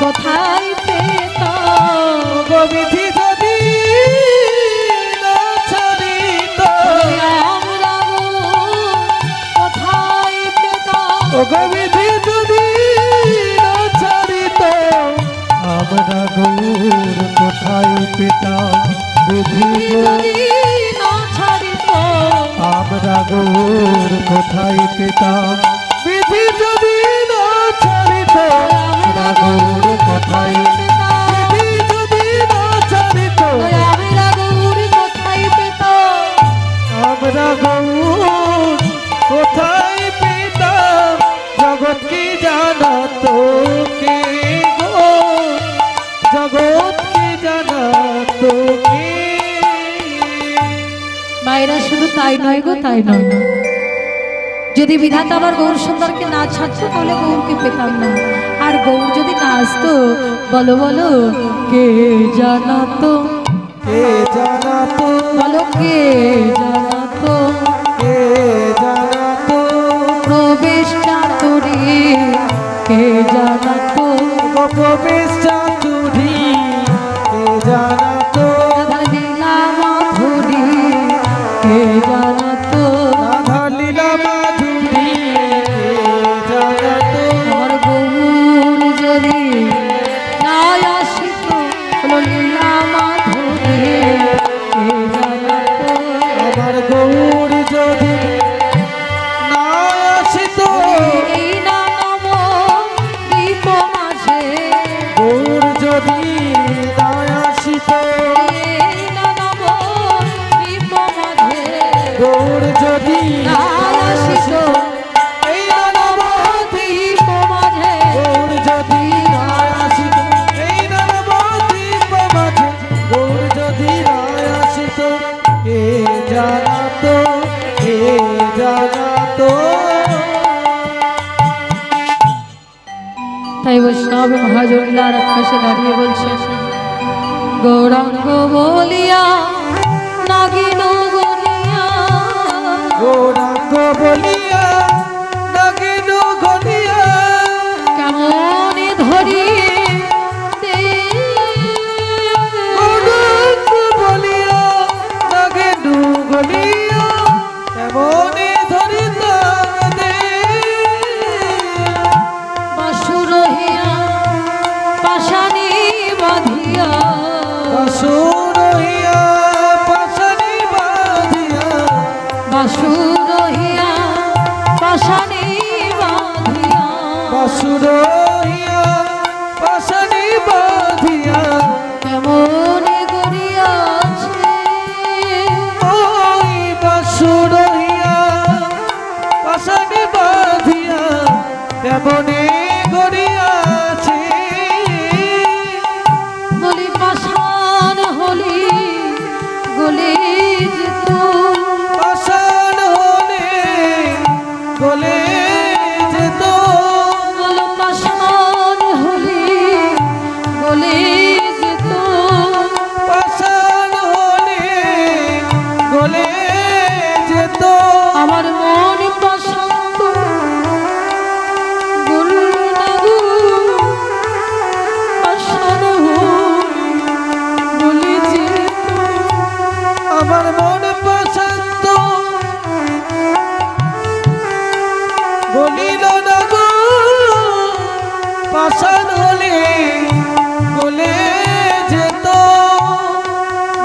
কোথায় পেতাম বিধি যদি না ছাড়িত আমরা গৌর কোথায় পেতাম বিধি যদি না ছাড়িত আমরা গৌর কোথায় পেতাম বিধি যদি না ছাড়িত আমরা গৌর কোথায় পেতাম বিধি যদি না ছাড়িত আমরা গৌর কোথায় বিধি যদি না ছাড়িত আমরা গৌর কোথায় পেতাম আমরা গৌর কোথায় পেতাম জগৎ কি জানাতো কে গো জগৎ কি জানাতো কে মায়েরা শুধু তাই নয় গো তাই নয় যদি বিধাতা আবার গৌর সুন্দরকে না ছাড়তো তাহলে গৌরকে পেতাম না আর গৌর যদি না আসতো বলো বলো কে জানাতো কে জানাতো বলো কে জানাতো কে জানাতো প্রবেশ চাতুরি কে জানাতো প্রবেশ চাতুরি কে জানাতো রাধা লীলা মাধুরী কে জানাতো রাধা লীলা মাধুরী কে জানাতো আমার গৌর যদি না আসিত হলো লীলা মাধুরী কে জানাতো আমার গৌর যদি না আসিত এই না নব দীপ মাঝে গৌর যদি না আসিত এই না নব দীপ মাঝে গৌর যদি না আসিত এই নবদ্বীপ দীপ মাঝে গৌর যদি না আসিত এই নবদ্বীপ মাঝে গৌর যদি না আসিত কে জানাতো কে জানাতো তাই বৈষ্ণব মহাজনীলার আকাশে দাঁড়িয়ে বলছেন গৌরাঙ্গ বলিয়া নাগিন গলিয়া গৌরাঙ্গ বলিয়া নাগিন গলিয়া কেমন ধরি দে গৌরাঙ্গ বলিয়া নাগিন গলিয়া এমনে ধরিতাম দে বাসুর হিয়া পাশানি বাদ বাসুরহিয়া পাশানি বাঁধিয়া বাসুরহিয়া পাশানি বাঁধিয়া বাসুরহিয়া পাশানি বাঁধিয়া কেমন গড়িয়াছে ওই বাসুরহিয়া পাশানি বাঁধিয়া কেমনে গড়িয়াছে বলি পাষাণ হলি গলে যেত পাষাণ হলে গলে যেত বল পাষাণ হলি গলে যেত পাষাণ হলে গলে যেত আমার মন পাষাণ গরু না গো পাষাণ হলি গলে যেত আমার মন পছন্দ গলিল না গো পাষাণ হলে গলে যেত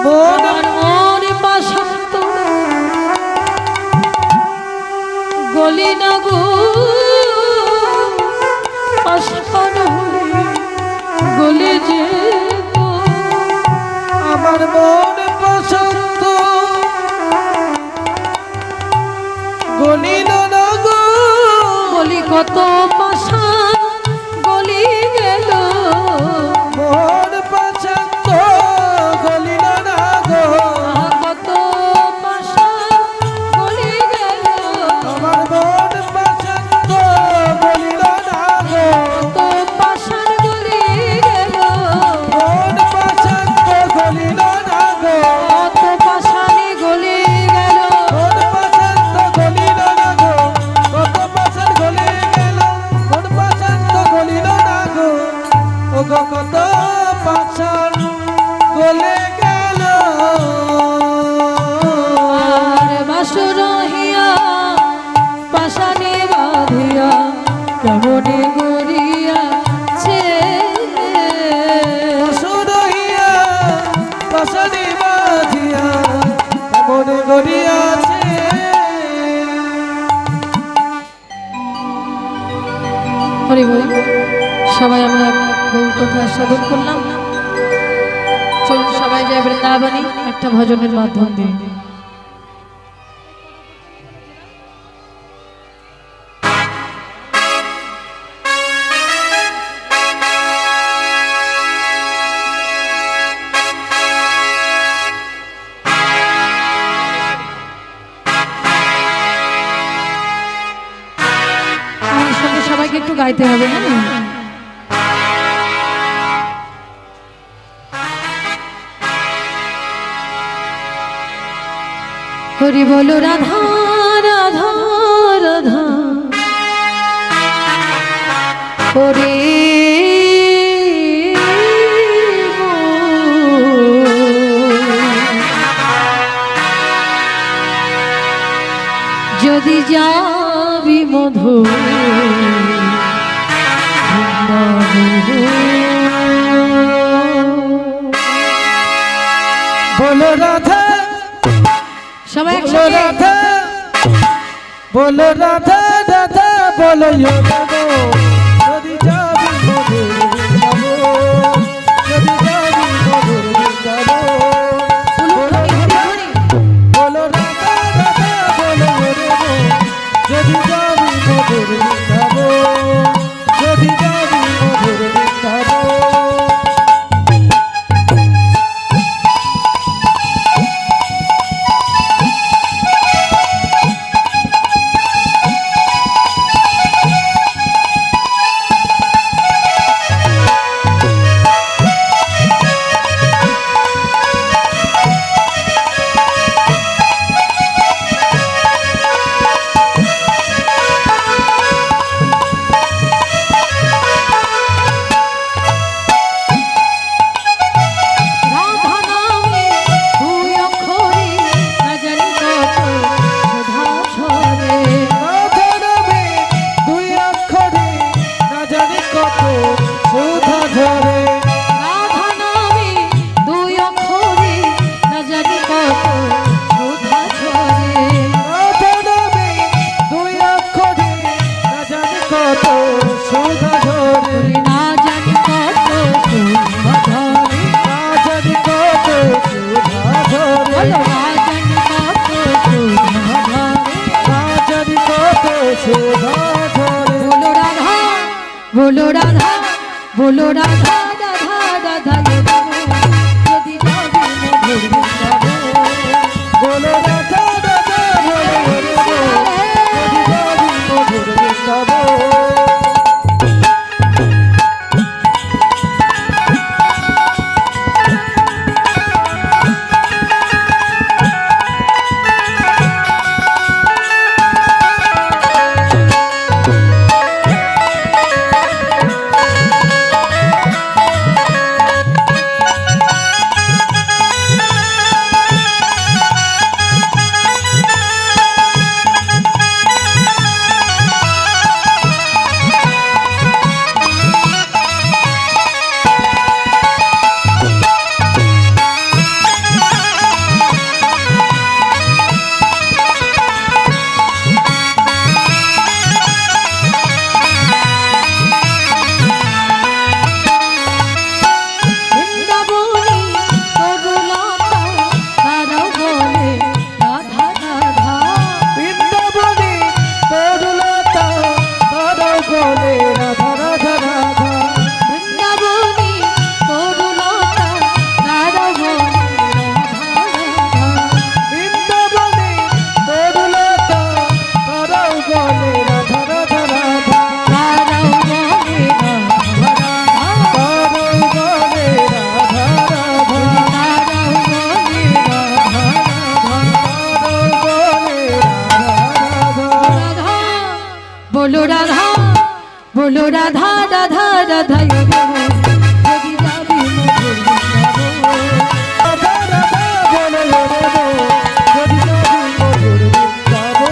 মন আমার মন পাষাণ গলি না গো পাষাণ হলি গলে যেত আমার মন পছন্দ গলিল না গো বলি কত পাষাণ গলি গেল মন পছন্দ গলিল না গো কত পাষাণ গলি গেল আমার মন পছন্দ গলিল না গো কত পাষাণ গলি গেল মন পছন্দ গলিল না গো কত পাষাণে গলি গেল মন পছন্দ গলিল না গো কত পছন্দ গলি গেল মন পছন্দ গলিল না গো ও গো কত পছন্দ গলে গেল আর বাসুরহিয়া পাষাণে বাঁধিয়া কেমনে গড়িয়াছে সুরহিয়া পাশানি বাঁধিয়া মনে গড়িয়াছে হরি বল সবাই আমরা গৌর কথা সাধন করলাম চলুন সবাই যায় বৃন্দাবনী একটা ভজনের মাধ্যম দিয়ে আমার সঙ্গে সবাইকে একটু গাইতে হবে হ্যাঁ হরি বলো রাধা রাধা রাধা হরে যদি যাবি মধু বলো রাধা সবাই বলো একসাথে রাধা বলো রাধা রাধা বলো গো যদি যাবি মধুর বৃন্দাবন যদি যাবি মধুর বৃন্দাবন হরি হরি হরি বলো রাধা রাধা বলো গো যদি যাবি মধুর বৃন্দাবন যদি যাবি মধুর বৃন্দাবন बोलो राधा बोलो राधा राधा राधा यदि जाबे मधुर वृंदावन बोलो राधा राधा बोलो हरि बोल यदि जाबे मधुर वृंदावन बोलो राधा बोलो राधा राधा राधा यदि जाबे मधुर वृंदावन राधा राधा बोलो हरि बोल यदि जाबे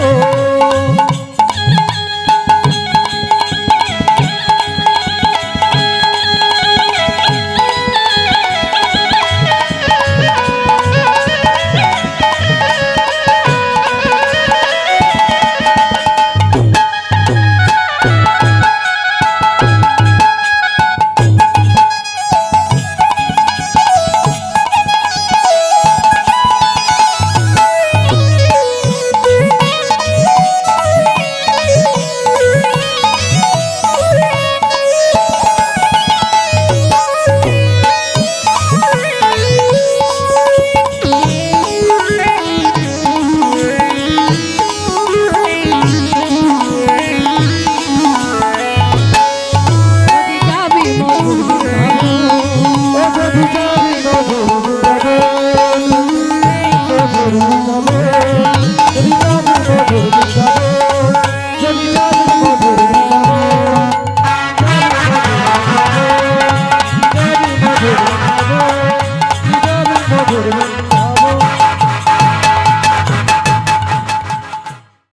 मधुर वृंदावन यदि जाबे मधुर वृंदावन